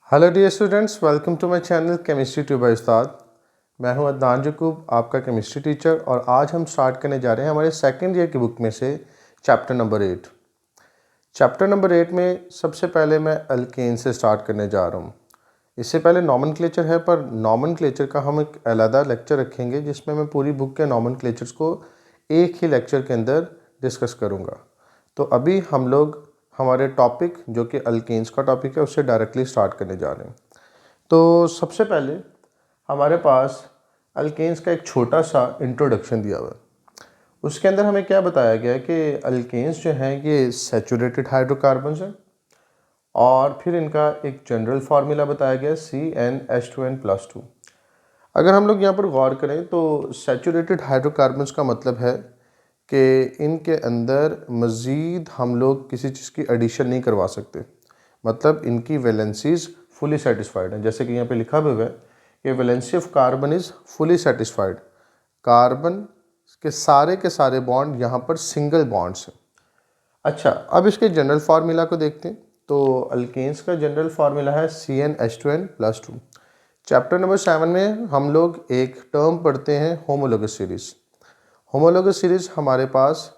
Hello dear students, welcome to my channel chemistry tube by Ustad. मैं हूं अदनान जकूब, आपका chemistry teacher, और आज हम स्टार्ट करने जा रहे हैं हमारे सेकंड ईयर की बुक में से चैप्टर नंबर 8। चैप्टर नंबर 8 में सबसे पहले मैं अल्केन से स्टार्ट करने जा रहा हूं। इससे पहले नॉमेनक्लेचर है, पर नॉमेनक्लेचर का हम एक अलग लेक्चर रखेंगे जिसमें मैं पूरी बुक के नॉमेनक्लेचर्स को एक ही लेक्चर के अंदर डिस्कस करूँगा। तो अभी हम लोग हमारे टॉपिक जो कि अल्केन्स का टॉपिक है उससे डायरेक्टली स्टार्ट करने जा रहे हैं। तो सबसे पहले हमारे पास अल्केन्स का एक छोटा सा इंट्रोडक्शन दिया हुआ है। उसके अंदर हमें क्या बताया गया है कि अल्केन्स जो हैं ये सैचुरेटेड हाइड्रोकार्बन्स हैं, और फिर इनका एक जनरल फार्मूला बताया गया CnH2n+2। अगर हम लोग यहाँ पर गौर करें तो सैचुरेटेड हाइड्रोकार्बन्स का मतलब है कि इनके अंदर मज़ीद हम लोग किसी चीज़ की एडिशन नहीं करवा सकते, मतलब इनकी वैलेंसीज फुली सेटिस्फाइड हैं। जैसे कि यहाँ पे लिखा भी हुआ है कि valency of carbon is fully satisfied. Carbon के सारे बॉन्ड यहाँ पर सिंगल बॉन्ड्स हैं। अच्छा, अब इसके जनरल फार्मूला को देखते हैं। तो अल्केन्स का जनरल फार्मूला है CnH2n+2। चैप्टर नंबर 7 में हम लोग एक टर्म पढ़ते हैं होमोलोगस सीरीज़। होमोलोगस सीरीज़ हमारे पास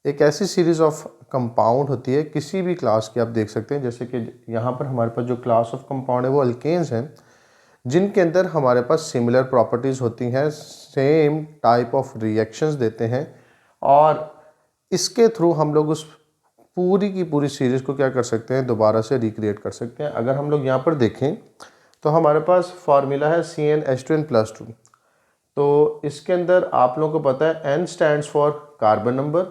एक ऐसी सीरीज़ ऑफ कंपाउंड होती है किसी भी क्लास की। आप देख सकते हैं जैसे कि यहाँ पर हमारे पास जो क्लास ऑफ कंपाउंड है वो अल्केन्स हैं, जिनके अंदर हमारे पास सिमिलर प्रॉपर्टीज़ होती हैं, सेम टाइप ऑफ रिएक्शंस देते हैं, और इसके थ्रू हम लोग उस पूरी की पूरी सीरीज़ को क्या कर सकते हैं, दोबारा से रिक्रिएट कर सकते हैं। अगर हम लोग यहाँ पर देखें तो हमारे पास फार्मूला है CnH2n+2। तो इसके अंदर आप लोगों को पता है N stands for carbon number,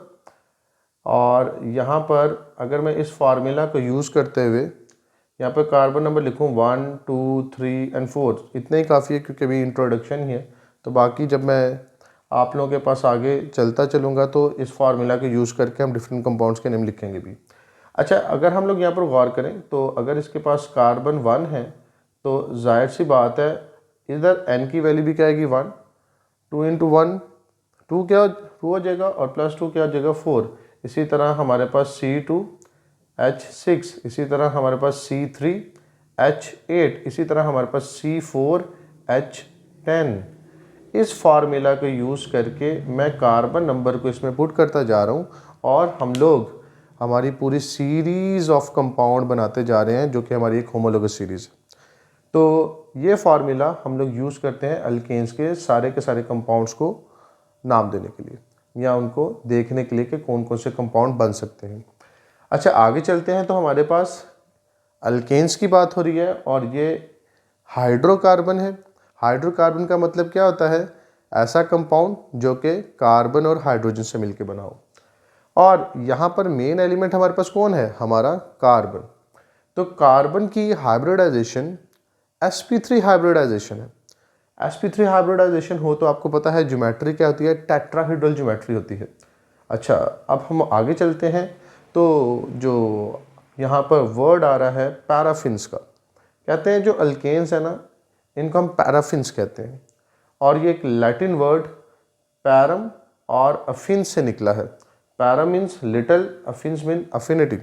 और यहाँ पर अगर मैं इस फार्मूला को यूज़ करते हुए यहाँ पर कार्बन नंबर लिखूँ 1 2 3 और 4, इतना ही काफ़ी है क्योंकि अभी इंट्रोडक्शन ही है। तो बाकी जब मैं आप लोगों के पास आगे चलता चलूँगा तो इस फार्मूला को यूज़ करके हम डिफरेंट कंपाउंड्स के नेम लिखेंगे भी। अच्छा, अगर हम लोग यहाँ पर गौर करें तो अगर इसके पास कार्बन 1 है तो जाहिर सी बात है इधर N की वैल्यू भी क्या आएगी 1, 2 इंटू 1 2 क्या 2 हो जाएगा, और +2 क्या हो जाएगा 4। इसी तरह हमारे पास C2H6, इसी तरह हमारे पास C3H8, इसी तरह हमारे पास C4H10। इस फार्मूला को यूज़ करके मैं कार्बन नंबर को इसमें पुट करता जा रहा हूँ, और हम लोग हमारी पूरी सीरीज़ ऑफ कंपाउंड बनाते जा रहे हैं जो कि हमारी एक होमोलोगस सीरीज़ है। तो ये फार्मूला हम लोग यूज़ करते हैं अल्केन्स के सारे कंपाउंड्स को नाम देने के लिए, या उनको देखने के लिए कि कौन कौन से कंपाउंड बन सकते हैं। अच्छा, आगे चलते हैं तो हमारे पास अल्केन्स की बात हो रही है, और ये हाइड्रोकार्बन है। हाइड्रोकार्बन का मतलब क्या होता है, ऐसा कंपाउंड जो कि कार्बन और हाइड्रोजन से मिलकर बना हो। और यहाँ पर मेन एलिमेंट हमारे पास कौन है, हमारा कार्बन। तो कार्बन की हाइब्रिडाइजेशन sp3 हाइब्रिडाइजेशन है। sp3 हाइब्रिडाइजेशन हो तो आपको पता है ज्योमेट्री क्या होती है, टेट्राहेड्रल ज्योमेट्री होती है। अच्छा, अब हम आगे चलते हैं तो जो यहाँ पर वर्ड आ रहा है पैराफिन्स का, कहते हैं जो अल्केन्स है ना, इनको हम पैराफिन्स कहते हैं, और ये एक लैटिन वर्ड पैरम और अफिन से निकला है। Para means little, affinis mean affinity.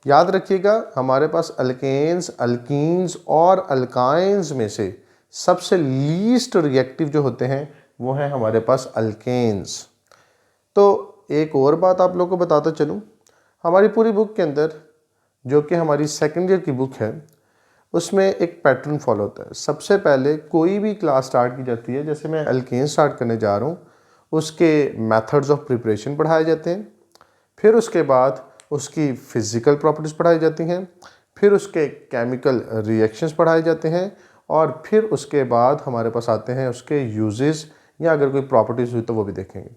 याद रखिएगा हमारे पास अल्केन्स, अल्कीन्स और अल्काइंस में से सबसे लीस्ट रिएक्टिव जो होते हैं वो है हमारे पास अल्केन्स। तो एक और बात आप लोगों को बताता चलूँ, हमारी पूरी बुक के अंदर जो कि हमारी सेकेंड ईयर की बुक है उसमें एक पैटर्न फॉलो होता है। सबसे पहले कोई भी क्लास स्टार्ट की जाती है, जैसे मैं अल्केन स्टार्ट करने जा रहा हूँ, उसके मेथड्स ऑफ प्रिपरेशन पढ़ाए जाते हैं, फिर उसके बाद उसकी फिज़िकल प्रॉपर्टीज़ पढ़ाई जाती हैं, फिर उसके केमिकल रिएक्शंस पढ़ाए जाते हैं, और फिर उसके बाद हमारे पास आते हैं उसके यूजेस, या अगर कोई प्रॉपर्टीज़ हुई तो वो भी देखेंगे।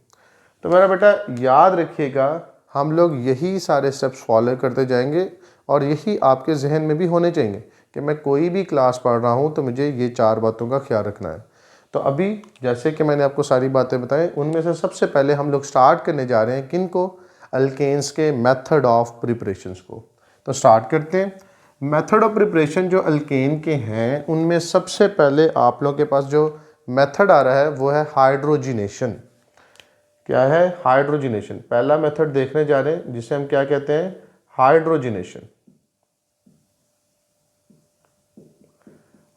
तो मेरा बेटा याद रखिएगा, हम लोग यही सारे स्टेप्स फॉलो करते जाएंगे, और यही आपके जहन में भी होने चाहिए कि मैं कोई भी क्लास पढ़ रहा हूँ तो मुझे ये 4 बातों का ख्याल रखना है। तो अभी जैसे कि मैंने आपको सारी बातें बताई, उनमें से सबसे पहले हम लोग स्टार्ट करने जा रहे हैं किन को, अल्केन्स के मेथड ऑफ प्रिपरेशंस को। तो स्टार्ट करते हैं। मेथड ऑफ प्रिपरेशन जो अल्केन के हैं उनमें सबसे पहले आप लोगों के पास जो मेथड आ रहा है वो है हाइड्रोजिनेशन। क्या है, हाइड्रोजिनेशन। पहला मेथड देखने जा रहे हैं जिसे हम क्या कहते हैं, हाइड्रोजिनेशन।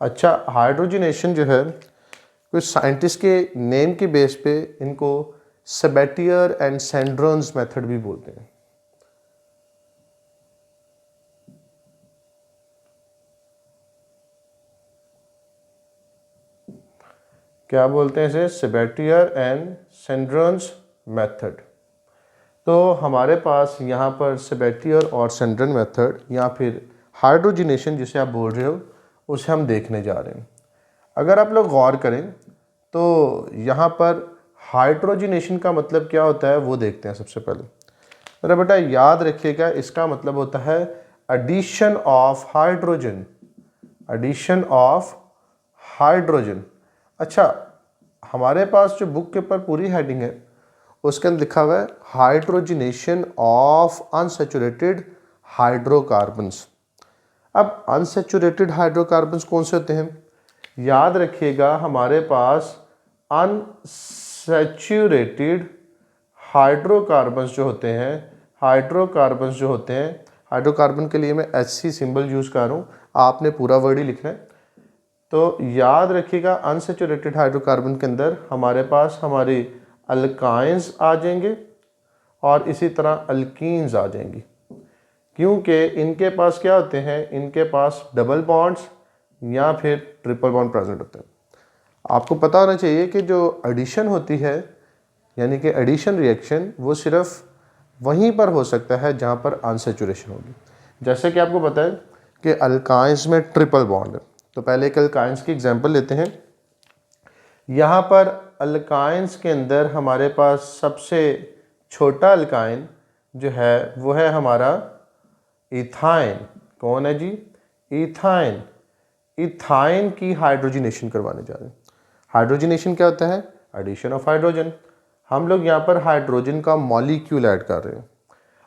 अच्छा, हाइड्रोजनेशन जो है कुछ साइंटिस्ट के नेम की बेस पे इनको सेबेटियर एंड सेंड्रोन्स मेथड भी बोलते हैं। क्या बोलते हैं इसे? सेबेटियर एंड सेंड्रोन्स मेथड। तो हमारे पास यहाँ पर सेबेटियर और सेंड्रन मेथड या फिर हाइड्रोजनेशन जिसे आप बोल रहे हो उसे हम देखने जा रहे हैं। अगर आप लोग गौर करें तो यहाँ पर हाइड्रोजनेशन का मतलब क्या होता है वो देखते हैं सबसे पहले। मेरा बेटा याद रखिएगा, इसका मतलब होता है addition of hydrogen, addition of hydrogen. अच्छा, हमारे पास जो बुक के ऊपर पूरी हेडिंग है उसके अंदर लिखा हुआ है हाइड्रोजनेशन ऑफ अनसैचुरेटेड हाइड्रोकार्बन्स। अब अनसैचुरेटेड हाइड्रोकार्बन्स कौन से होते हैं? याद रखिएगा, हमारे पास अनसैचुरेटेड हाइड्रोकार्बन्स जो होते हैं, हाइड्रोकार्बन के लिए मैं HC सिंबल यूज़ कर रहा हूँ, आपने पूरा वर्ड ही लिखना है। तो याद रखिएगा, अनसैचुरेटेड हाइड्रोकार्बन के अंदर हमारे पास हमारी अल्काइंस आ जाएंगे और इसी तरह अल्कीन्स आ जाएंगी, क्योंकि इनके पास क्या होते हैं, इनके पास डबल बॉन्ड्स या फिर ट्रिपल बॉन्ड प्रेजेंट होते हैं। आपको पता होना चाहिए कि जो एडिशन होती है यानी कि एडिशन रिएक्शन वो सिर्फ वहीं पर हो सकता है जहाँ पर अनसैचुरेशन होगी। जैसे कि आपको पता है कि अल्काइंस में ट्रिपल बॉन्ड है, तो पहले एक अल्काइंस की एग्जांपल लेते हैं। यहाँ पर अल्काइंस के अंदर हमारे पास सबसे छोटा अल्काइन जो है वो है हमारा इथाइन। कौन है जी? इथाइन। इथाइन की हाइड्रोजनेशन करवाने जा रहे हैं। हाइड्रोजनेशन क्या होता है? Addition of hydrogen. हम लोग यहाँ पर हाइड्रोजन का मॉलिक्यूल ऐड कर रहे हैं।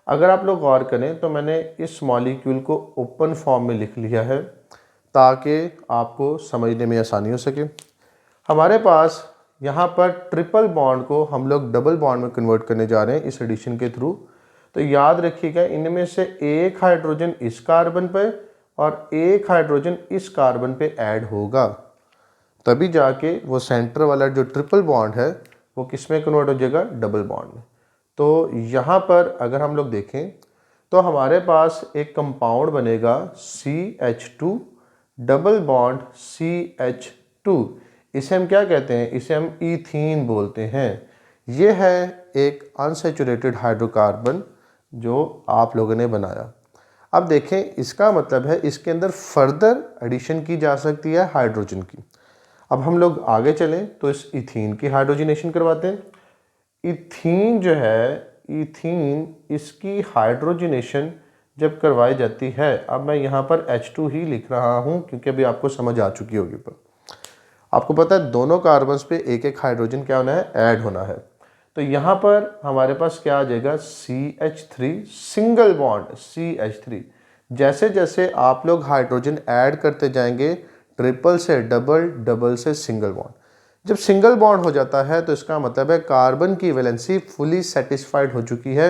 अगर आप लोग गौर करें तो मैंने इस मॉलिक्यूल को ओपन फॉर्म में लिख लिया है ताकि आपको समझने में आसानी हो सके। हमारे पास यहाँ पर ट्रिपल बॉन्ड को हम लोग डबल बॉन्ड में कन्वर्ट करने जा रहे हैं इस एडिशन के थ्रू। तो याद रखिएगा, इनमें से एक हाइड्रोजन इस कार्बन पे और एक हाइड्रोजन इस कार्बन पे ऐड होगा, तभी जाके वो सेंटर वाला जो ट्रिपल बॉन्ड है वो किस में कन्वर्ट हो जाएगा? डबल बॉन्ड में। तो यहाँ पर अगर हम लोग देखें तो हमारे पास एक कंपाउंड बनेगा CH2 डबल बॉन्ड CH2। इसे हम क्या कहते हैं? इसे हम ईथीन बोलते हैं। ये है एक अनसैचुरेटेड हाइड्रोकार्बन जो आप लोगों ने बनाया। अब देखें, इसका मतलब है इसके अंदर फर्दर एडिशन की जा सकती है हाइड्रोजन की। अब हम लोग आगे चलें तो इस इथीन की हाइड्रोजनेशन करवाते हैं। इथीन जो है, इथीन इसकी हाइड्रोजनेशन जब करवाई जाती है, अब मैं यहाँ पर H2 ही लिख रहा हूँ क्योंकि अभी आपको समझ आ चुकी होगी। पर आपको पता है दोनों कार्बन्स पे एक एक हाइड्रोजन क्या होना है? ऐड होना है। तो यहाँ पर हमारे पास क्या आ जाएगा? CH3 single bond CH3। जैसे जैसे आप लोग हाइड्रोजन ऐड करते जाएंगे, ट्रिपल से डबल, डबल से सिंगल बॉन्ड, जब सिंगल बॉन्ड हो जाता है तो इसका मतलब है कार्बन की वैलेंसी फुली सेटिस्फाइड हो चुकी है।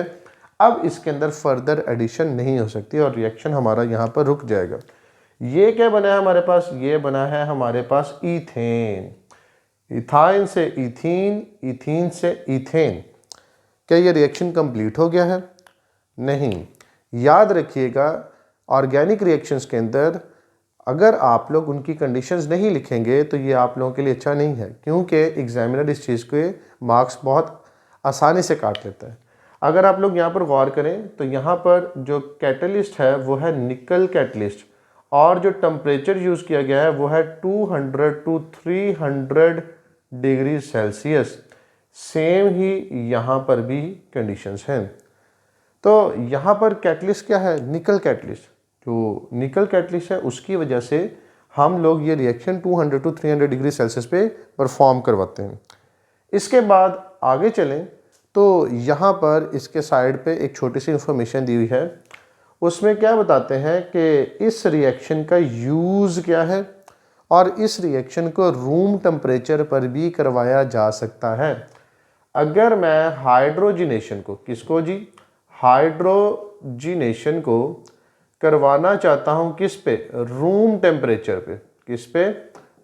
अब इसके अंदर फर्दर एडिशन नहीं हो सकती और रिएक्शन हमारा यहाँ पर रुक जाएगा। ये क्या बना है हमारे पास? ये बना है हमारे पास ईथेन। इथाइन से इथीन, इथीन से इथेन। क्या ये रिएक्शन कंप्लीट हो गया है? नहीं। याद रखिएगा, ऑर्गेनिक रिएक्शंस के अंदर अगर आप लोग उनकी कंडीशंस नहीं लिखेंगे तो ये आप लोगों के लिए अच्छा नहीं है, क्योंकि एग्जामिनर इस चीज़ के मार्क्स बहुत आसानी से काट लेता है। अगर आप लोग यहाँ पर गौर करें तो यहाँ पर जो कैटलिस्ट है वो है निकल कैटलिस्ट, और जो टेम्परेचर यूज़ किया गया है वो है 200 to 300 डिग्री सेल्सियस। सेम ही यहाँ पर भी कंडीशंस हैं। तो यहाँ पर कैटलिस्ट क्या है? निकल कैटलिस्ट। जो निकल कैटलिस्ट है उसकी वजह से हम लोग ये रिएक्शन 200 to 300 डिग्री सेल्सियस पे परफॉर्म करवाते हैं। इसके बाद आगे चलें तो यहाँ पर इसके साइड पे एक छोटी सी इंफॉर्मेशन दी हुई है। उसमें क्या बताते हैं कि इस रिएक्शन का यूज़ क्या है और इस रिएक्शन को रूम टेम्परेचर पर भी करवाया जा सकता है। अगर मैं हाइड्रोजनेशन को, किसको जी? हाइड्रोजनेशन को करवाना चाहता हूँ किस पे? रूम टेम्परेचर पे। किस पे,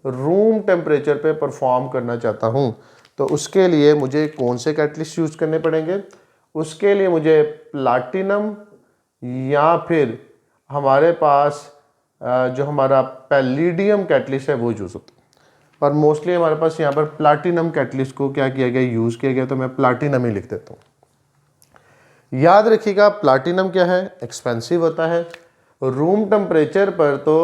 रूम टेम्परेचर पे परफॉर्म करना चाहता हूँ, तो उसके लिए मुझे कौन से कैटलिस्ट यूज़ करने पड़ेंगे? उसके लिए मुझे प्लाटिनम या फिर हमारे पास जो हमारा पैलिडियम कैटलिस्ट है वो यूज़ होता है। पर मोस्टली हमारे पास यहाँ पर प्लाटिनम कैटलिस्ट को क्या किया गया, यूज़ किया गया, तो मैं प्लाटिनम ही लिख देता हूँ। याद रखिएगा प्लाटिनम क्या है, एक्सपेंसिव होता है। रूम टेम्परेचर पर तो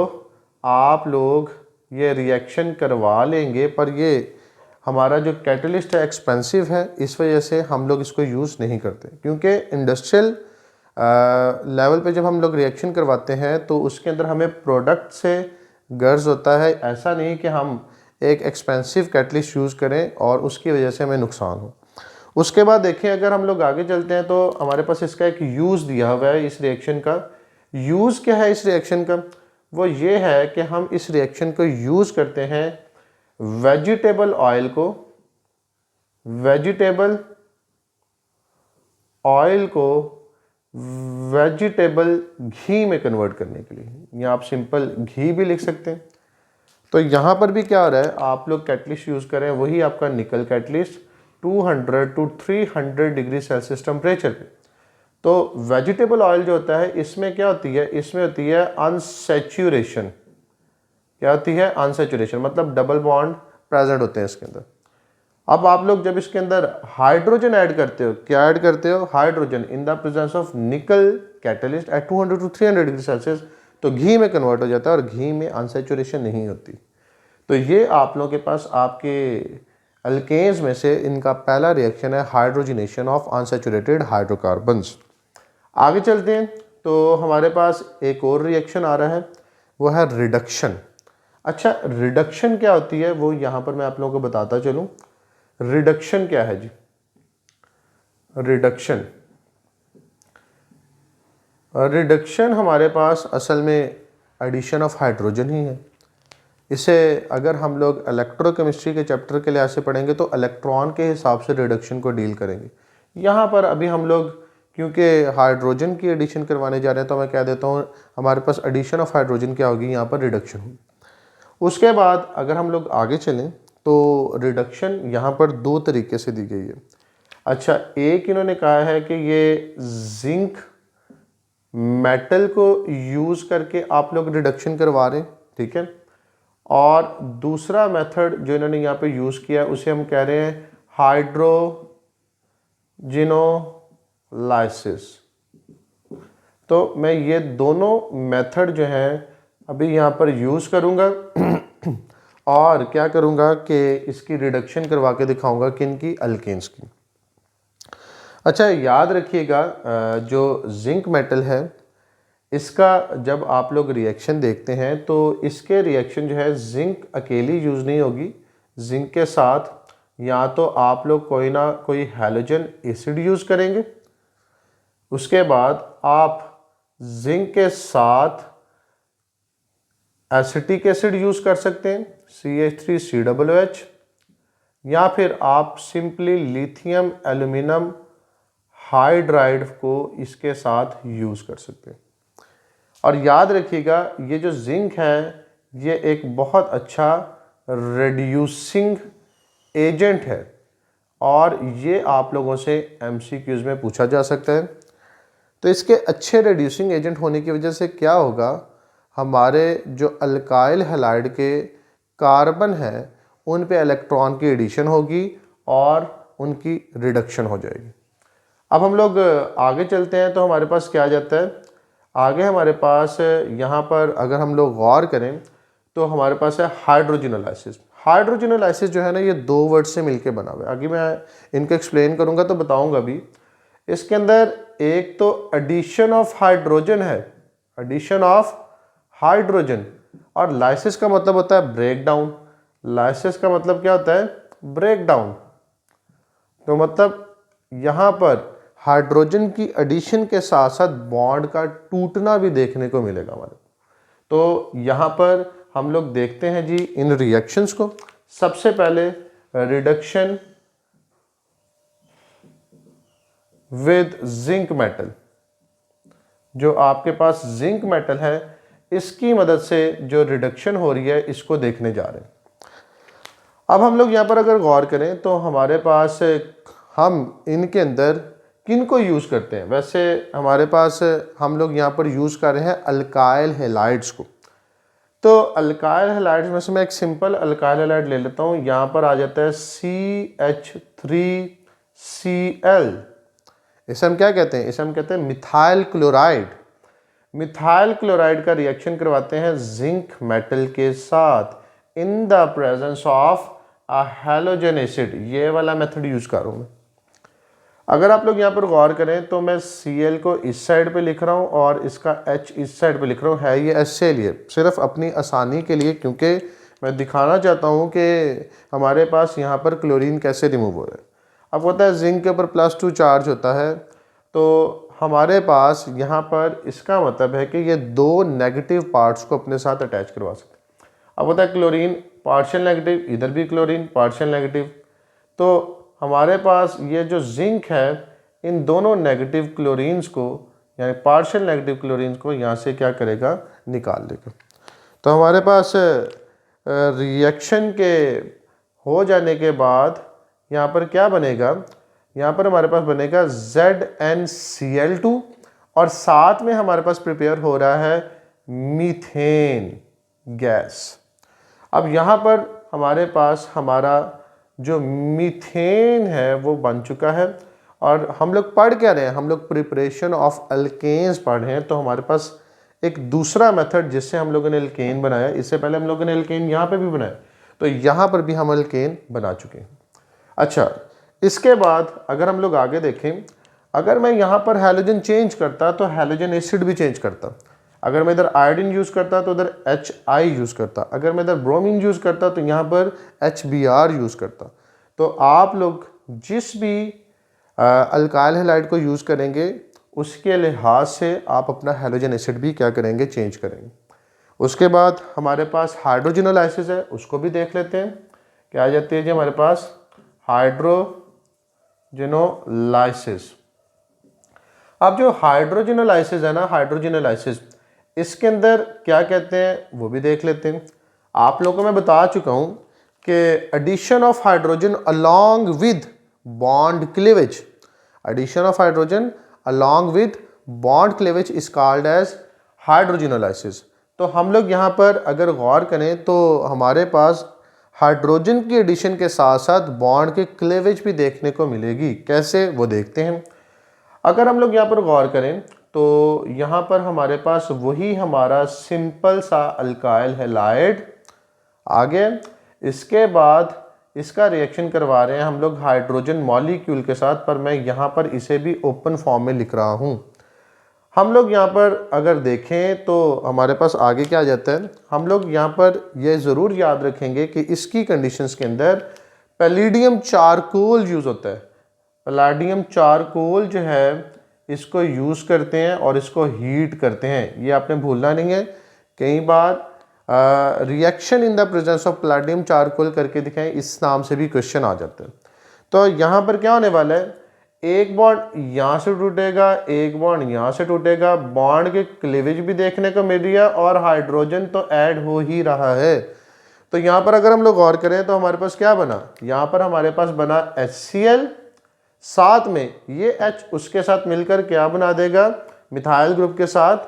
आप लोग ये रिएक्शन करवा लेंगे, पर ये हमारा जो कैटलिस्ट है एक्सपेंसिव है, इस वजह से हम लोग इसको यूज़ नहीं करते। क्योंकि इंडस्ट्रियल लेवल पे जब हम लोग रिएक्शन करवाते हैं तो उसके अंदर हमें प्रोडक्ट से गर्ज होता है, ऐसा नहीं कि हम एक एक्सपेंसिव कैटलिस्ट यूज़ करें और उसकी वजह से हमें नुकसान हो। उसके बाद देखें, अगर हम लोग आगे चलते हैं तो हमारे पास इसका एक यूज़ दिया हुआ है। इस रिएक्शन का यूज़ क्या है? इस रिएक्शन का वो ये है कि हम इस रिएक्शन को यूज़ करते हैं वेजिटेबल ऑयल को, वेजिटेबल ऑयल को वेजिटेबल घी में कन्वर्ट करने के लिए, या आप सिंपल घी भी लिख सकते हैं। तो यहाँ पर भी क्या हो रहा है, आप लोग कैटलिस्ट यूज़ करें वही आपका निकल catalyst 200 to 300 degree Celsius temperature पे। तो वेजिटेबल ऑयल जो होता है इसमें क्या होती है, इसमें होती है अनसैचुरेशन। क्या होती है? अनसैचुरेशन, मतलब डबल बॉन्ड प्रेजेंट होते हैं इसके अंदर। अब आप लोग जब इसके अंदर हाइड्रोजन ऐड करते हो, क्या ऐड करते हो? Hydrogen in the presence of nickel catalyst at 200 to 300 degree Celsius, तो घी में कन्वर्ट हो जाता है और घी में अनसैचुरेशन नहीं होती। तो ये आप लोगों के पास आपके अल्केन्स में से इनका पहला रिएक्शन है हाइड्रोजनेशन ऑफ अनसैचुरेटेड हाइड्रोकार्बन्स। आगे चलते हैं तो हमारे पास एक और रिएक्शन आ रहा है, वो है रिडक्शन। अच्छा, रिडक्शन क्या होती है वो यहाँ पर मैं आप लोगों को बताता चलूँ। रिडक्शन क्या है जी? रिडक्शन हमारे पास असल में एडिशन ऑफ हाइड्रोजन ही है। इसे अगर हम लोग इलेक्ट्रोकेमिस्ट्री के चैप्टर के लिहाज से पढ़ेंगे तो इलेक्ट्रॉन के हिसाब से रिडक्शन को डील करेंगे। यहाँ पर अभी हम लोग क्योंकि हाइड्रोजन की एडिशन करवाने जा रहे हैं तो मैं कह देता हूँ हमारे पास एडिशन ऑफ हाइड्रोजन क्या होगी, यहाँ पर रिडक्शन होगी। उसके बाद अगर हम लोग आगे चलें तो रिडक्शन यहाँ पर दो तरीके से दी गई है। अच्छा, एक इन्होंने कहा है कि ये जिंक मेटल को यूज़ करके आप लोग रिडक्शन करवा रहे हैं, ठीक है। और दूसरा मेथड जो इन्होंने यहाँ पे यूज़ किया उसे हम कह रहे हैं हाइड्रोजिनोलाइसिस। तो मैं ये दोनों मेथड जो है अभी यहाँ पर यूज़ करूँगा और क्या करूँगा कि इसकी रिडक्शन करवा के दिखाऊँगा किनकी, अल्केन्स की। अच्छा, याद रखिएगा जो जिंक मेटल है इसका जब आप लोग रिएक्शन देखते हैं तो इसके रिएक्शन जो है जिंक अकेली यूज़ नहीं होगी, जिंक के साथ या तो आप लोग कोई ना कोई हैलोजन एसिड यूज़ करेंगे, उसके बाद आप जिंक के साथ एसिटिक एसिड यूज़ कर सकते हैं CH3COOH, या फिर आप सिंपली लिथियम एल्यूमिनियम हाइड्राइड को इसके साथ यूज़ कर सकते हैं। और याद रखिएगा ये जो जिंक है ये एक बहुत अच्छा रिड्यूसिंग एजेंट है और ये आप लोगों से MCQs में पूछा जा सकता है। तो इसके अच्छे रिड्यूसिंग एजेंट होने की वजह से क्या होगा, हमारे जो अल्काइल हैलाइड के कार्बन है उन पे इलेक्ट्रॉन की एडिशन होगी और उनकी रिडक्शन हो जाएगी। अब हम लोग आगे चलते हैं तो हमारे पास क्या आ जाता है, आगे हमारे पास यहाँ पर अगर हम लोग गौर करें तो हमारे पास है हाइड्रोजिनोलाइसिस। हाइड्रोजिनोलाइसिस जो है ना ये दो वर्ड से मिलके बना हुआ है। आगे मैं इनको एक्सप्लेन करूँगा तो बताऊँगा भी। इसके अंदर एक तो एडिशन ऑफ हाइड्रोजन है, एडिशन ऑफ हाइड्रोजन, और लाइसिस का मतलब होता है ब्रेक डाउन। लाइसिस का मतलब क्या होता है, ब्रेक डाउन। तो मतलब यहाँ पर हाइड्रोजन की एडिशन के साथ साथ बॉन्ड का टूटना भी देखने को मिलेगा हमारे। तो यहाँ पर हम लोग देखते हैं जी इन रिएक्शंस को। सबसे पहले रिडक्शन विद जिंक मेटल, जो आपके पास जिंक मेटल है इसकी मदद से जो रिडक्शन हो रही है इसको देखने जा रहे हैं। अब हम लोग यहाँ पर अगर गौर करें तो हमारे पास हम इनके अंदर किन को यूज़ करते हैं। वैसे हमारे पास हम लोग यहाँ पर यूज़ कर रहे हैं अल्काइल हैलाइड्स को। तो अल्काइल हैलाइड्स में से मैं एक सिंपल अल्काइल हैलाइड ले लेता हूँ। यहाँ पर आ जाता है CH3Cl। इसे हम क्या कहते हैं? इसे हम कहते हैं मिथाइल क्लोराइड। मिथाइल क्लोराइड का रिएक्शन करवाते हैं जिंक मेटल के साथ इन the presence of a halogen acid. ये वाला मेथड यूज़ कर रहा हूँ मैं। अगर आप लोग यहाँ पर गौर करें तो मैं Cl को इस साइड पे लिख रहा हूँ और इसका H इस साइड पे लिख रहा हूँ। है ये ऐसे लिए सिर्फ अपनी आसानी के लिए, क्योंकि मैं दिखाना चाहता हूँ कि हमारे पास यहाँ पर क्लोरीन कैसे रिमूव हो रहा है। अब होता है जिंक के ऊपर +2 चार्ज होता है, तो हमारे पास यहाँ पर इसका मतलब है कि ये 2 नेगेटिव पार्ट्स को अपने साथ अटैच करवा सकते हैं। अब होता है क्लोरीन पार्शियल नेगेटिव, इधर भी क्लोरीन पार्शियल नेगेटिव, तो हमारे पास ये जो जिंक है इन दोनों नेगेटिव क्लोरीन्स को यानी पार्शियल नेगेटिव क्लोरीन्स को यहाँ से क्या करेगा? निकाल देगा। तो हमारे पास रिएक्शन के हो जाने के बाद यहाँ पर क्या बनेगा? यहाँ पर हमारे पास बनेगा ZnCl2 और साथ में हमारे पास प्रिपेयर हो रहा है मीथेन गैस। अब यहाँ पर हमारे पास हमारा जो मीथेन है वो बन चुका है और हम लोग पढ़ क्या रहे हैं? हम लोग प्रिपरेशन ऑफ अल्केन्स पढ़ रहे हैं। तो हमारे पास एक दूसरा मेथड जिससे हम लोगों ने अल्केन बनाया, इससे पहले हम लोगों ने अल्केन यहाँ पे भी बनाया, तो यहाँ पर भी हम अल्केन बना चुके हैं। अच्छा, इसके बाद अगर हम लोग आगे देखें, अगर मैं यहाँ पर हैलोजन चेंज करता तो हैलोजन एसिड भी चेंज करता। अगर मैं इधर आयोडीन यूज़ करता तो उधर HI यूज़ करता। अगर मैं इधर ब्रोमीन यूज़ करता तो यहाँ पर HBr यूज़ करता। तो आप लोग जिस भी अल्काइल हैलाइड को यूज़ करेंगे उसके लिहाज से आप अपना हैलोजन एसिड भी क्या करेंगे? चेंज करेंगे। उसके बाद हमारे पास हाइड्रोजिनोलाइसिस है, उसको भी देख लेते हैं। क्या आ जाती है जी हमारे पास? हाइड्रोजिनोलाइसिस। अब जो हाइड्रोजिनोलाइसिस है ना, हाइड्रोजिनोलाइसिस इसके अंदर क्या कहते हैं वो भी देख लेते हैं। आप लोगों को मैं बता चुका हूं कि addition of hydrogen along with bond cleavage, addition of hydrogen along with bond cleavage is called as hydrogenolysis. तो हम लोग यहाँ पर अगर गौर करें तो हमारे पास हाइड्रोजन की एडिशन के साथ साथ बॉन्ड के क्लीवेज भी देखने को मिलेगी। कैसे? वो देखते हैं। अगर हम लोग यहाँ पर गौर करें तो यहाँ पर हमारे पास वही हमारा सिंपल सा अल्काइल हैलाइड आ गया। इसके बाद इसका रिएक्शन करवा रहे हैं हम लोग हाइड्रोजन मॉलिक्यूल के साथ, पर मैं यहाँ पर इसे भी ओपन फॉर्म में लिख रहा हूँ। हम लोग यहाँ पर अगर देखें तो हमारे पास आगे क्या आ जाता है? हम लोग यहाँ पर यह ज़रूर याद रखेंगे कि इसकी कंडीशंस के अंदर पैलेडियम चारकोल यूज़ होता है। पैलेडियम चारकोल जो है इसको यूज़ करते हैं और इसको हीट करते हैं। ये आपने भूलना नहीं है। कई बार reaction in the presence of palladium charcoal करके दिखाएं, इस नाम से भी क्वेश्चन आ जाता है। तो यहाँ पर क्या होने वाला है? एक बॉन्ड यहाँ से टूटेगा, एक बॉन्ड यहाँ से टूटेगा, बॉन्ड के क्लीवेज भी देखने को मिल रही है और हाइड्रोजन तो ऐड हो ही रहा है। तो यहाँ पर अगर हम लोग गौर करें तो हमारे पास क्या बना? यहाँ पर हमारे पास बना HCl, साथ में ये H उसके साथ मिलकर क्या बना देगा? मिथाइल ग्रुप के साथ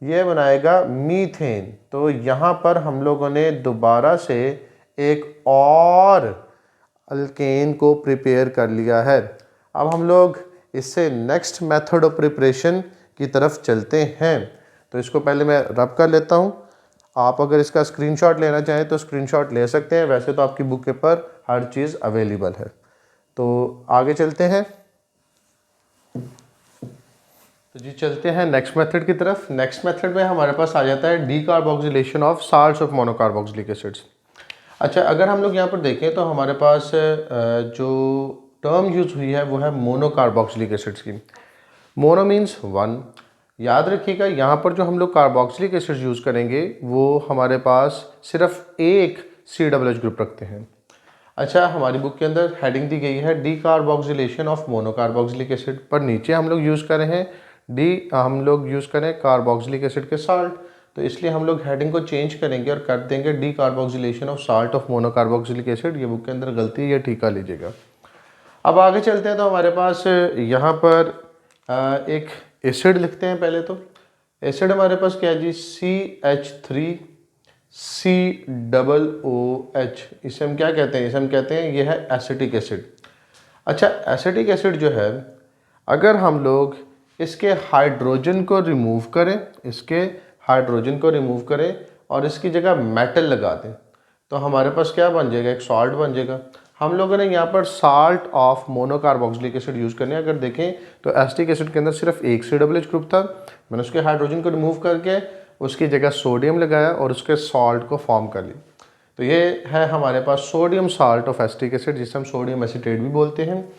ये बनाएगा मीथेन। तो यहाँ पर हम लोगों ने दोबारा से एक और अल्केन को प्रिपेयर कर लिया है। अब हम लोग इससे नेक्स्ट मेथड ऑफ प्रिपरेशन की तरफ चलते हैं। तो इसको पहले मैं रब कर लेता हूँ। आप अगर इसका स्क्रीनशॉट लेना चाहें तो स्क्रीनशॉट ले सकते हैं, वैसे तो आपकी बुक के पर हर चीज़ अवेलेबल है। तो आगे चलते हैं। तो जी चलते हैं नेक्स्ट मेथड की तरफ। नेक्स्ट मेथड में हमारे पास आ जाता है decarboxylation of salts of monocarboxylic acids. अच्छा, अगर हम लोग यहाँ पर देखें तो हमारे पास जो टर्म यूज़ हुई है वो है मोनोकार्बोक्सिलिक एसिड्स की। Mono means 1। याद रखिएगा यहाँ पर जो हम लोग कार्बोक्सिलिक एसिड्स यूज़ करेंगे वो हमारे पास सिर्फ एक COOH ग्रुप रखते हैं। अच्छा, हमारी बुक के अंदर हेडिंग दी गई है डीकार्बोक्सिलेशन ऑफ मोनोकार्बोक्सिलिक एसिड, पर नीचे हम लोग यूज़ कर रहे हैं हम लोग यूज़ करें कार्बोक्सिलिक एसिड के साल्ट। तो इसलिए हम लोग हेडिंग को चेंज करेंगे और कर देंगे D carboxylation of salt of monocarboxylic acid. ये बुक के अंदर गलती है, ये ठीका लीजिएगा। अब आगे चलते हैं तो हमारे पास यहाँ पर एक एसिड लिखते हैं। पहले तो एसिड हमारे पास क्या है जी, CH3COOH। इसे हम क्या कहते हैं, इसे हम कहते हैं ये है एसिटिक एसिड। अच्छा, एसिटिक एसिड जो है, अगर हम लोग इसके हाइड्रोजन को रिमूव करें, इसके हाइड्रोजन को रिमूव करें और इसकी जगह मेटल लगा दें, तो हमारे पास क्या बन जाएगा, एक सॉल्ट बन जाएगा। हम लोगों ने यहाँ पर salt of monocarboxylic acid use करने। अगर देखें तो एसिटिक एसिड के अंदर सिर्फ एक COOH ग्रुप था, मैंने उसके हाइड्रोजन को रिमूव करके उसकी जगह सोडियम लगाया और उसके सॉल्ट को फॉर्म कर ली। तो ये है हमारे पास sodium salt of acetic acid, जिसे हम सोडियम एसीटेट भी बोलते हैं।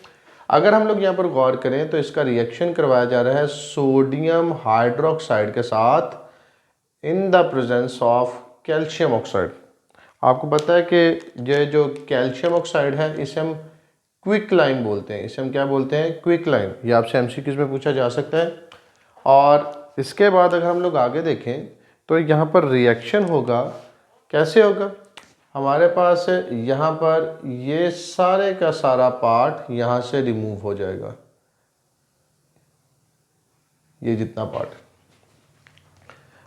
अगर हम लोग यहाँ पर गौर करें तो इसका रिएक्शन करवाया जा रहा है सोडियम हाइड्रोक्साइड के साथ इन the presence of calcium oxide. आपको पता है कि ये जो कैल्शियम ऑक्साइड है इसे हम क्विक लाइन बोलते हैं। इसे हम क्या बोलते हैं, क्विक लाइन। ये आपसे MCQs में पूछा जा सकता है। और इसके बाद अगर हम लोग आगे देखें तो यहाँ पर रिएक्शन होगा, कैसे होगा, हमारे पास यहाँ पर ये सारे का सारा पार्ट यहाँ से रिमूव हो जाएगा, ये जितना पार्ट।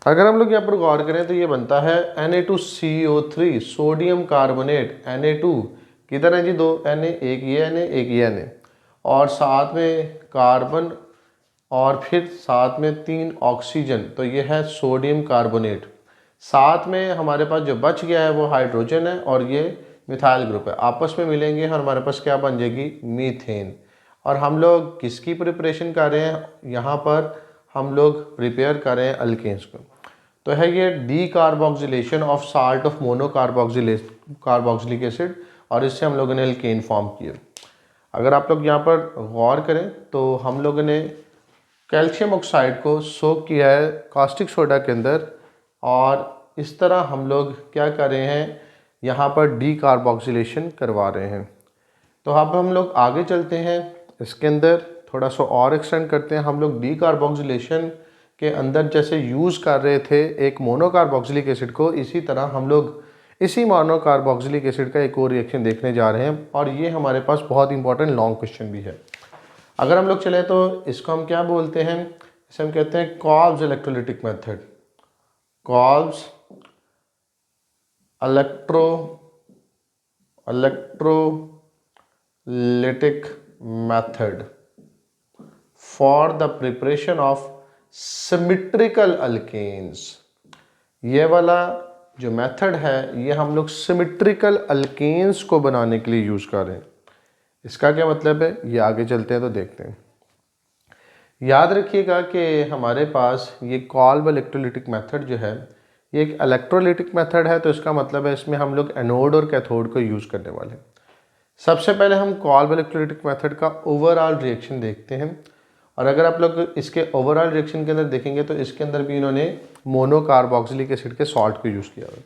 अगर हम लोग यहाँ पर गौर करें तो ये बनता है Na2CO3 सोडियम कार्बोनेट। Na2 किधर है जी, दो Na, एक ये Na, एक ये Na, और साथ में कार्बन और फिर साथ में 3 ऑक्सीजन, तो ये है सोडियम कार्बोनेट। साथ में हमारे पास जो बच गया है वो हाइड्रोजन है और ये मिथाइल ग्रुप है, आपस में मिलेंगे और हमारे पास क्या बन जाएगी, मीथेन। और हम लोग किसकी प्रिपरेशन कर रहे हैं, यहाँ पर हम लोग प्रिपेयर कर रहे हैं अल्केन्स को। तो है ये D carboxylation of salt of monocarboxylic acid, और इससे हम लोगों ने अल्केन फॉर्म किया। अगर आप लोग यहाँ पर गौर करें तो हम लोगों ने कैल्शियम ऑक्साइड को सोक किया है कास्टिक सोडा के अंदर, और इस तरह हम लोग क्या कर रहे हैं, यहाँ पर डी कार्बोक्सिलेशन करवा रहे हैं। तो अब हम लोग आगे चलते हैं, इसके अंदर थोड़ा सा और एक्सटेंड करते हैं। हम लोग डी कार्बोक्सिलेशन के अंदर जैसे यूज़ कर रहे थे एक मोनोकार्बोक्सिलिक एसिड को, इसी तरह हम लोग इसी मोनोकार्बोक्सिलिक एसिड का एक और रिएक्शन देखने जा रहे हैं, और ये हमारे पास बहुत इंपॉर्टेंट लॉन्ग क्वेश्चन भी है। अगर हम लोग चले तो इसको हम क्या बोलते हैं, इसे हम कहते हैं Kolbe's electrolytic method. Kolbe's electrolytic method for the preparation of symmetrical alkanes. ये वाला जो मेथड है ये हम लोग सिमेट्रिकल अल्केन्स को बनाने के लिए यूज़ कर रहे हैं। इसका क्या मतलब है, ये आगे चलते हैं तो देखते हैं। याद रखिएगा कि हमारे पास ये कॉल्ब इलेक्ट्रोलिटिक मेथड जो है ये एक इलेक्ट्रोलिटिक मेथड है, तो इसका मतलब है इसमें हम लोग एनोड और कैथोड को यूज़ करने वाले हैं। सबसे पहले हम कॉल्ब इलेक्ट्रोलिटिक मेथड का ओवरऑल रिएक्शन देखते हैं, और अगर आप लोग इसके ओवरऑल रिएक्शन के अंदर देखेंगे तो इसके अंदर भी इन्होंने मोनोकार्बोक्सिलिक एसिड के सॉल्ट को यूज़ किया है।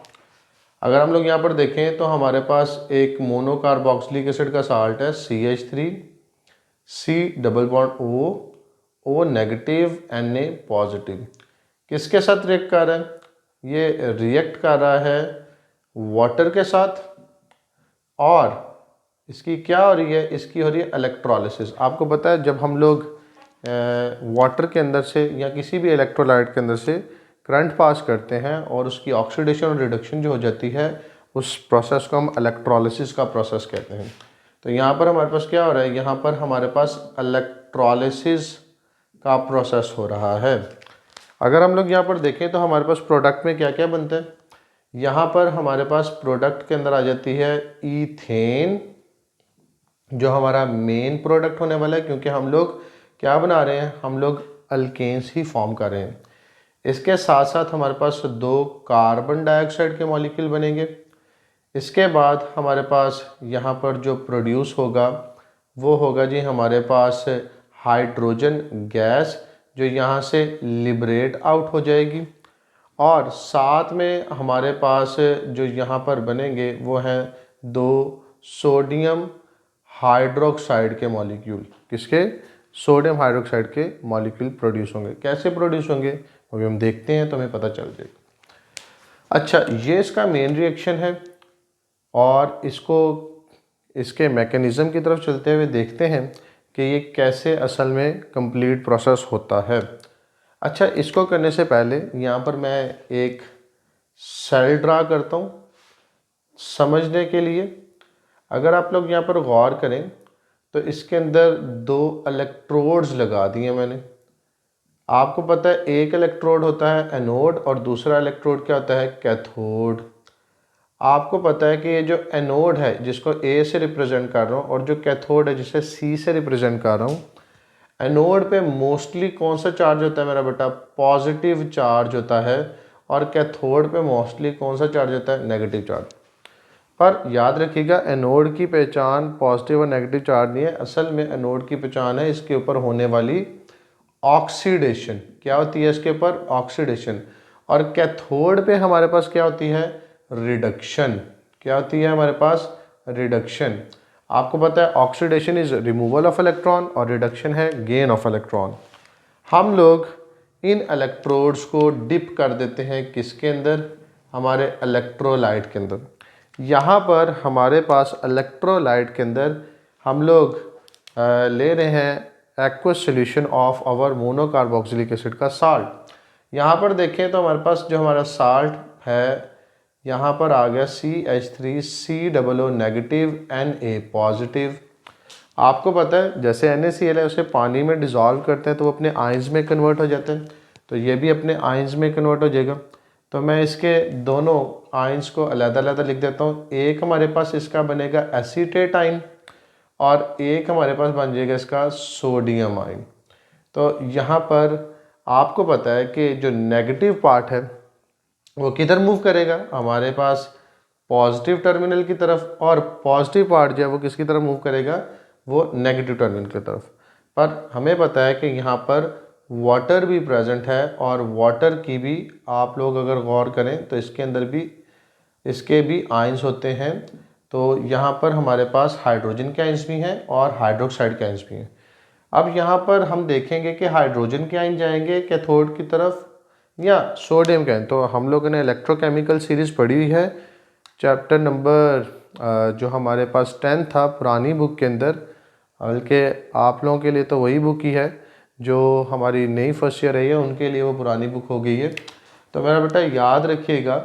अगर हम लोग यहाँ पर देखें तो हमारे पास एक मोनोकार्बोक्सिलिक एसिड का सॉल्ट है CH3, C double bond O negative Na positive. किसके साथ रिएक्ट कर रहा है, ये रिएक्ट कर रहा है वाटर के साथ, और इसकी क्या हो रही है, इसकी हो रही है इलेक्ट्रोलिसिस। आपको पता है जब हम लोग वाटर के अंदर से या किसी भी इलेक्ट्रोलाइट के अंदर से करंट पास करते हैं और उसकी ऑक्सीडेशन और रिडक्शन जो हो जाती है, उस प्रोसेस को हम इलेक्ट्रोलिसिस का प्रोसेस कहते हैं। तो यहाँ पर हमारे पास क्या हो रहा है, यहाँ पर हमारे पास इलेक्ट्रोलिसिस का प्रोसेस हो रहा है। अगर हम लोग यहाँ पर देखें तो हमारे पास प्रोडक्ट में क्या क्या बनता है, यहाँ पर हमारे पास प्रोडक्ट के अंदर आ जाती है ईथेन, जो हमारा मेन प्रोडक्ट होने वाला है, क्योंकि हम लोग क्या बना रहे हैं, हम लोग अल्केन्स ही फॉर्म कर रहे हैं। इसके साथ साथ हमारे पास 2 कार्बन डाइऑक्साइड के मॉलिक्यूल बनेंगे। इसके बाद हमारे पास यहाँ पर जो प्रोड्यूस होगा वो होगा जी हमारे पास हाइड्रोजन गैस, जो यहाँ से लिबरेट आउट हो जाएगी, और साथ में हमारे पास जो यहाँ पर बनेंगे वो हैं 2 सोडियम हाइड्रोक्साइड के मॉलिक्यूल। किसके, सोडियम हाइड्रोक्साइड के मॉलिक्यूल प्रोड्यूस होंगे। कैसे प्रोड्यूस होंगे अभी हम देखते हैं तो हमें पता चल जाएगा। अच्छा, ये इसका मेन रिएक्शन है और इसके मैकेनिज़्म की तरफ चलते हुए देखते हैं कि ये कैसे असल में कंप्लीट प्रोसेस होता है। अच्छा, इसको करने से पहले यहाँ पर मैं एक सेल ड्रा करता हूँ समझने के लिए। अगर आप लोग यहाँ पर गौर करें तो इसके अंदर 2 इलेक्ट्रोड्स लगा दिए मैंने। आपको पता है एक इलेक्ट्रोड होता है एनोड और दूसरा इलेक्ट्रोड क्या होता है, कैथोड। आपको पता है कि ये जो एनोड है जिसको ए से रिप्रेजेंट कर रहा हूँ और जो कैथोड है जिसे सी से रिप्रेजेंट कर रहा हूँ, एनोड पे मोस्टली कौन सा चार्ज होता है मेरा बेटा, पॉजिटिव चार्ज होता है, और कैथोड पे मोस्टली कौन सा चार्ज होता है, नेगेटिव चार्ज। पर याद रखिएगा एनोड की पहचान पॉजिटिव और नेगेटिव चार्ज नहीं है, असल में एनोड की पहचान है इसके ऊपर होने वाली ऑक्सीडेशन। क्या होती है इसके ऊपर, ऑक्सीडेशन। और कैथोड पे हमारे पास क्या होती है, रिडक्शन। क्या होती है हमारे पास, रिडक्शन। आपको पता है oxidation is removal of electron और रिडक्शन है गेन ऑफ इलेक्ट्रॉन। हम लोग इन इलेक्ट्रोड्स को डिप कर देते हैं किसके अंदर, हमारे इलेक्ट्रोलाइट के अंदर। यहाँ पर हमारे पास इलेक्ट्रोलाइट के अंदर हम लोग ले रहे हैं aqueous solution of our monocarboxylic acid का साल्ट। यहाँ पर देखें तो हमारे पास जो हमारा साल्ट है यहाँ पर आ गया CH3COO नेगेटिव Na पॉजिटिव। आपको पता है जैसे NaCl है उसे पानी में डिज़ोल्व करते हैं तो वो अपने आयंस में कन्वर्ट हो जाते हैं, तो ये भी अपने आयंस में कन्वर्ट हो जाएगा। तो मैं इसके दोनों आयंस को अलग-अलग लिख देता हूँ। एक हमारे पास इसका बनेगा एसीटेट आयन और एक हमारे पास बन जाएगा इसका सोडियम आयन। तो यहाँ पर आपको पता है कि जो नेगेटिव पार्ट है वो किधर मूव करेगा, हमारे पास पॉजिटिव टर्मिनल की तरफ, और पॉजिटिव पार्ट जो है वो किसकी तरफ मूव करेगा, वो नेगेटिव टर्मिनल की तरफ। पर हमें पता है कि यहाँ पर वाटर भी प्रेजेंट है और वाटर की भी आप लोग अगर गौर करें तो इसके अंदर भी इसके भी आयंस होते हैं। तो यहाँ पर हमारे पास हाइड्रोजन के आयंस भी हैं और हाइड्रोक्साइड के आयंस भी हैं। अब यहाँ पर हम देखेंगे कि हाइड्रोजन के आयन जाएंगे कैथोड की तरफ या सोडियम के आयन। तो हम लोगों ने इलेक्ट्रोकेमिकल सीरीज़ पढ़ी हुई है, चैप्टर नंबर जो हमारे पास 10 था पुरानी बुक के अंदर, बल्कि आप लोगों के लिए तो वही बुक ही है, जो हमारी नई फर्स्ट ईयर रही है उनके लिए वो पुरानी बुक हो गई है। तो मेरा बेटा याद रखिएगा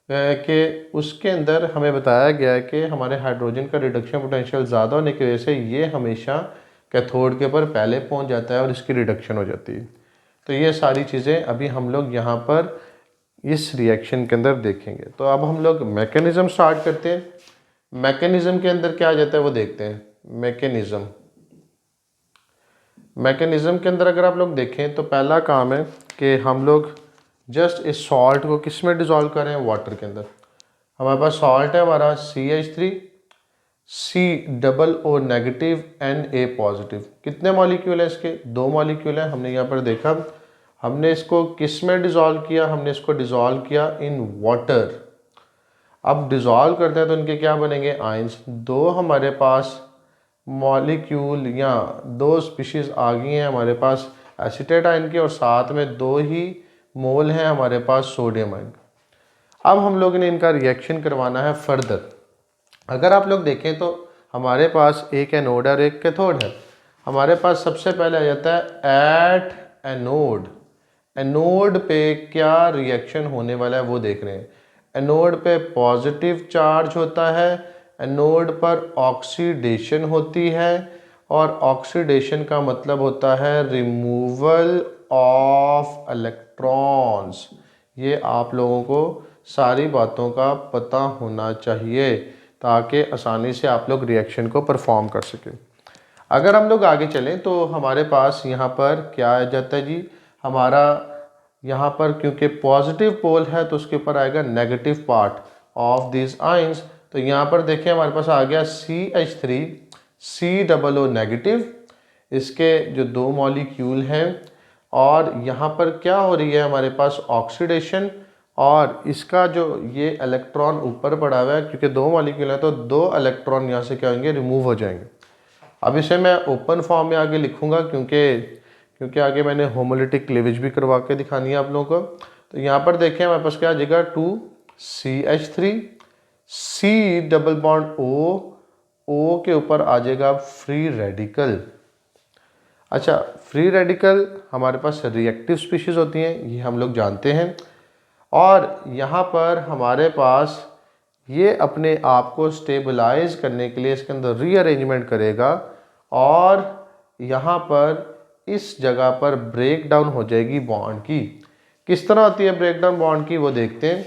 कि उसके अंदर हमें बताया गया है कि हमारे हाइड्रोजन का रिडक्शन पोटेंशियल ज़्यादा होने की वजह से ये हमेशा कैथोड के ऊपर पहले पहुंच जाता है और इसकी रिडक्शन हो जाती है। तो ये सारी चीज़ें अभी हम लोग यहाँ पर इस रिएक्शन के अंदर देखेंगे। तो अब हम लोग मैकेनिज़्म स्टार्ट करते हैं। मैकेनिज़्म के अंदर क्या आ जाता है वो देखते हैं। मैकेनिज़्म के अंदर अगर आप लोग देखें तो पहला काम है कि हम लोग जस्ट इस सॉल्ट को किस में डिज़ोल्व करें, वाटर के अंदर। हमारे पास सॉल्ट है हमारा CH3COO नेगेटिव Na पॉजिटिव। कितने मॉलिक्यूल है इसके, 2 मॉलिक्यूल है। हमने यहाँ पर देखा हमने इसको किस में डिज़ोल्व किया, हमने इसको डिज़ोल्व किया इन वाटर। अब डिज़ोल्व करते हैं तो इनके क्या बनेंगे, आयंस। 2 हमारे पास मॉलिक्यूल या 2 स्पीशीज़ आ गई हैं हमारे पास एसीटेट आयन की और साथ में 2 ही मोल हैं हमारे पास सोडियम आयन। अब हम लोग ने इनका रिएक्शन करवाना है फर्दर। अगर आप लोग देखें तो हमारे पास एक एनोड और एक कैथोड है। हमारे पास सबसे पहले आ जाता है एट एनोड। एनोड पे क्या रिएक्शन होने वाला है वो देख रहे हैं। एनोड पे पॉजिटिव चार्ज होता है, एनोड पर ऑक्सीडेशन होती है और ऑक्सीडेशन का मतलब होता है रिमूवल ऑफ इलेक्ट्रॉन्स। ये आप लोगों को सारी बातों का पता होना चाहिए ताकि आसानी से आप लोग रिएक्शन को परफॉर्म कर सकें। अगर हम लोग आगे चलें तो हमारे पास यहाँ पर क्या आ जाता है जी, हमारा यहाँ पर क्योंकि पॉजिटिव पोल है तो उसके ऊपर आएगा negative part of this ions. तो यहाँ पर देखिए हमारे पास आ गया CH3COO नेगेटिव, इसके जो 2 मॉलिक्यूल हैं, और यहाँ पर क्या हो रही है हमारे पास ऑक्सीडेशन, और इसका जो ये इलेक्ट्रॉन ऊपर पड़ा हुआ है क्योंकि 2 मॉलिक्यूल है तो 2 इलेक्ट्रॉन यहाँ से क्या होंगे, रिमूव हो जाएंगे। अब इसे मैं ओपन फॉर्म में आगे लिखूंगा क्योंकि आगे मैंने होमोलिटिक क्लीवेज भी करवा के दिखानी है आप लोगों को। तो यहाँ पर देखें हमारे पास क्या आ जाएगा 2 CH3, C double bond O के ऊपर आ जाएगा फ्री रेडिकल। अच्छा, फ्री रेडिकल हमारे पास रिएक्टिव स्पीशीज होती हैं, ये हम लोग जानते हैं। और यहाँ पर हमारे पास ये अपने आप को स्टेबलाइज करने के लिए इसके अंदर रीअरेंजमेंट करेगा और यहाँ पर इस जगह पर ब्रेक डाउन हो जाएगी बॉन्ड की। किस तरह होती है ब्रेक डाउन बॉन्ड की वो देखते हैं।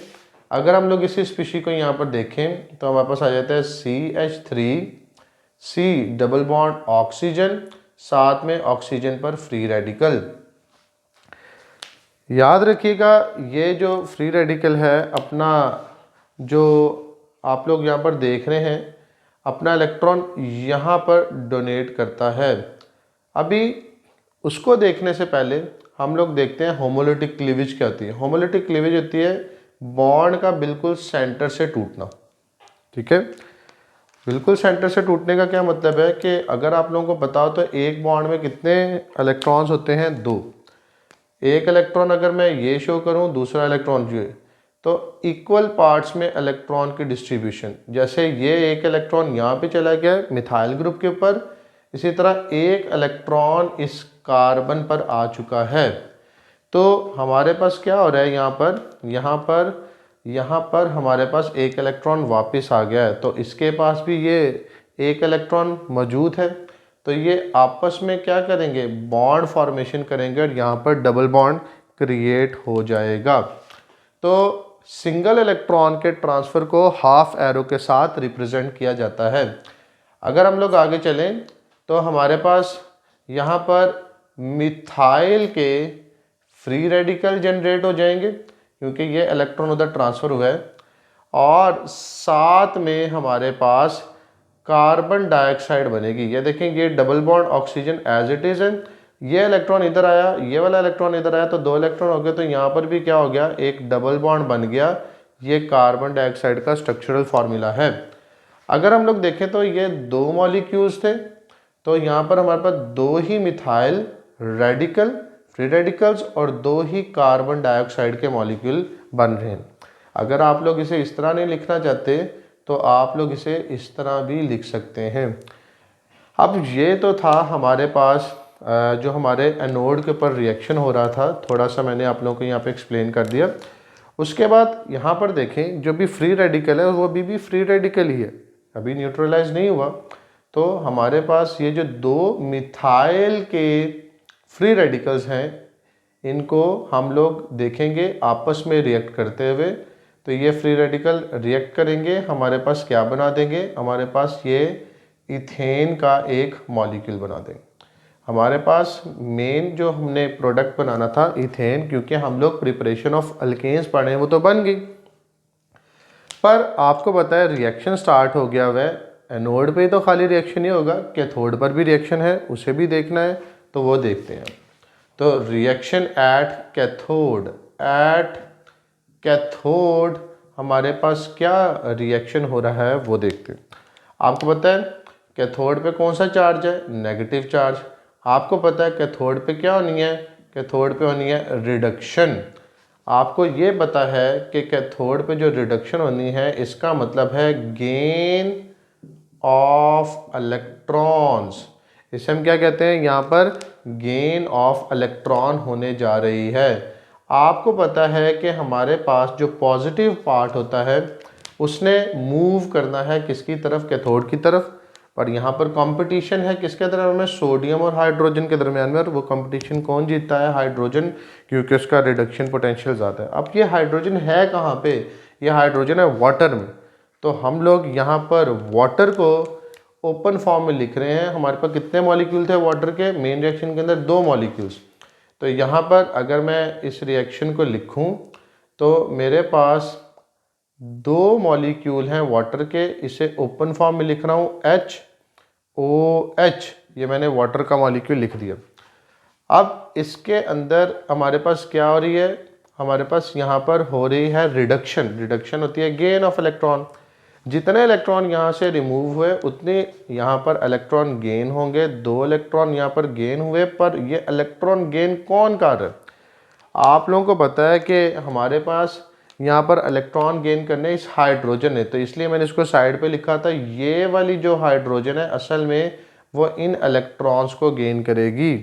अगर हम लोग इसी स्पीशी को यहाँ पर देखें तो हमारे पास आ जाता है CH3, C double bond oxygen, साथ में ऑक्सीजन पर फ्री रेडिकल। याद रखिएगा ये जो फ्री रेडिकल है अपना, जो आप लोग यहाँ पर देख रहे हैं, अपना इलेक्ट्रॉन यहाँ पर डोनेट करता है। अभी उसको देखने से पहले हम लोग देखते हैं होमोलिटिक क्लीवेज क्या होती है। होमोलिटिक क्लीवेज होती है बॉन्ड का बिल्कुल सेंटर से टूटना। ठीक है, बिल्कुल सेंटर से टूटने का क्या मतलब है कि अगर आप लोगों को पता हो तो एक बॉन्ड में कितने इलेक्ट्रॉन्स होते हैं? 2। एक इलेक्ट्रॉन अगर मैं ये शो करूं, दूसरा इलेक्ट्रॉन ये, तो इक्वल पार्ट्स में इलेक्ट्रॉन की डिस्ट्रीब्यूशन। जैसे ये एक इलेक्ट्रॉन यहाँ पे चला गया मिथाइल ग्रुप के ऊपर, इसी तरह एक इलेक्ट्रॉन इस कार्बन पर आ चुका है। तो हमारे पास क्या हो रहा है यहाँ पर हमारे पास एक इलेक्ट्रॉन वापस आ गया है, तो इसके पास भी ये एक इलेक्ट्रॉन मौजूद है। तो ये आपस में क्या करेंगे? बॉन्ड फॉर्मेशन करेंगे और यहाँ पर डबल बॉन्ड क्रिएट हो जाएगा। तो सिंगल इलेक्ट्रॉन के ट्रांसफ़र को हाफ एरो के साथ रिप्रेजेंट किया जाता है। अगर हम लोग आगे चलें तो हमारे पास यहाँ पर मिथाइल के फ्री रेडिकल जनरेट हो जाएंगे क्योंकि ये इलेक्ट्रॉन उधर ट्रांसफ़र हुआ है, और साथ में हमारे पास कार्बन डाइऑक्साइड बनेगी। ये देखें, ये double bond oxygen as it is है, ये इलेक्ट्रॉन इधर आया, ये वाला इलेक्ट्रॉन इधर आया, तो 2 इलेक्ट्रॉन हो गए। तो यहाँ पर भी क्या हो गया? एक डबल बॉन्ड बन गया। ये कार्बन डाइऑक्साइड का स्ट्रक्चरल फार्मूला है। अगर हम लोग देखें तो ये 2 मॉलिक्यूल्स थे, तो यहाँ पर हमारे पास 2 ही मिथाइल रेडिकल फ्री रेडिकल्स और 2 ही कार्बन डाइऑक्साइड के मॉलिक्यूल बन रहे हैं। अगर आप लोग इसे इस तरह नहीं लिखना चाहते तो आप लोग इसे इस तरह भी लिख सकते हैं। अब ये तो था हमारे पास जो हमारे एनोड के ऊपर रिएक्शन हो रहा था, थोड़ा सा मैंने आप लोगों को यहाँ पे एक्सप्लेन कर दिया। उसके बाद यहाँ पर देखें, जो भी फ्री रेडिकल है वो भी फ्री रेडिकल ही है, अभी न्यूट्रलाइज नहीं हुआ। तो हमारे पास ये जो 2 मिथाइल के फ्री रेडिकल्स हैं, इनको हम लोग देखेंगे आपस में रिएक्ट करते हुए। तो ये फ्री रेडिकल रिएक्ट करेंगे, हमारे पास क्या बना देंगे? हमारे पास ये इथेन का एक मॉलिक्यूल बना देंगे। हमारे पास मेन जो हमने प्रोडक्ट बनाना था इथेन, क्योंकि हम लोग प्रिपरेशन ऑफ अल्केन्स पढ़े हैं, वो तो बन गई। पर आपको पता है रिएक्शन स्टार्ट हो गया हुआ है। एनोड पे तो खाली रिएक्शन ही होगा, कैथोड पर भी रिएक्शन है, उसे भी देखना है, तो वो देखते हैं। तो रिएक्शन एट कैथोड हमारे पास क्या रिएक्शन हो रहा है वो देखते हैं। आपको पता है कैथोड पे कौन सा चार्ज है? Negative charge. आपको पता है कैथोड पे क्या होनी है? कैथोड पे होनी है रिडक्शन। आपको ये पता है कि कैथोड पे जो रिडक्शन होनी है इसका मतलब है गेन ऑफ इलेक्ट्रॉन्स। इसे हम क्या कहते हैं? यहाँ पर गेन ऑफ इलेक्ट्रॉन होने जा रही है। आपको पता है कि हमारे पास जो पॉजिटिव पार्ट होता है उसने मूव करना है किसकी तरफ? कैथोड की तरफ। पर यहाँ पर कंपटीशन है किसके दरम्यान में? सोडियम और हाइड्रोजन के दरम्यान में। और वो कंपटीशन कौन जीतता है? हाइड्रोजन, क्योंकि उसका रिडक्शन पोटेंशियल ज़्यादा है। अब ये हाइड्रोजन है कहाँ पे? ये हाइड्रोजन है वाटर में। तो हम लोग यहाँ पर वाटर को ओपन फॉर्म में लिख रहे हैं। हमारे पास कितने मॉलिक्यूल थे वाटर के? मेन रिएक्शन के अंदर 2 मॉलिक्यूल्स। तो यहाँ पर अगर मैं इस रिएक्शन को लिखूँ तो मेरे पास 2 मॉलिक्यूल हैं वाटर के, इसे ओपन फॉर्म में लिख रहा हूँ HOH। ये मैंने वाटर का मॉलिक्यूल लिख दिया। अब इसके अंदर हमारे पास क्या हो रही है? हमारे पास यहाँ पर हो रही है रिडक्शन। रिडक्शन होती है गेन ऑफ इलेक्ट्रॉन। जितने इलेक्ट्रॉन यहाँ से रिमूव हुए उतने यहाँ पर इलेक्ट्रॉन गेन होंगे। 2 इलेक्ट्रॉन यहाँ पर गेन हुए, पर ये इलेक्ट्रॉन गेन कौन कर रहा है? आप लोगों को पता है कि हमारे पास यहाँ पर इलेक्ट्रॉन गेन करने इस हाइड्रोजन ने, तो इसलिए मैंने इसको साइड पे लिखा था। ये वाली जो हाइड्रोजन है असल में वो इन इलेक्ट्रॉन्स को गेन करेगी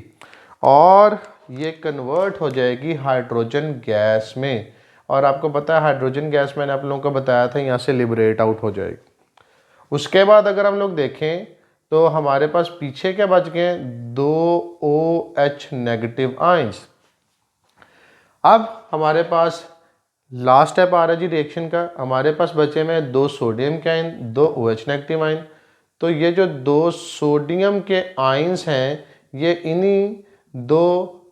और ये कन्वर्ट हो जाएगी हाइड्रोजन गैस में। और आपको पता है हाइड्रोजन गैस मैंने आप लोगों को बताया था यहाँ से लिबरेट आउट हो जाएगी। उसके बाद अगर हम लोग देखें तो हमारे पास पीछे क्या बच गए, 2 OH नेगेटिव आयंस। अब हमारे पास लास्ट स्टेप आ रहा है जी रिएक्शन का। हमारे पास बचे में 2 सोडियम के आयन, 2 OH नेगेटिव आयन। तो ये जो 2 सोडियम के आयंस हैं ये इन्हीं 2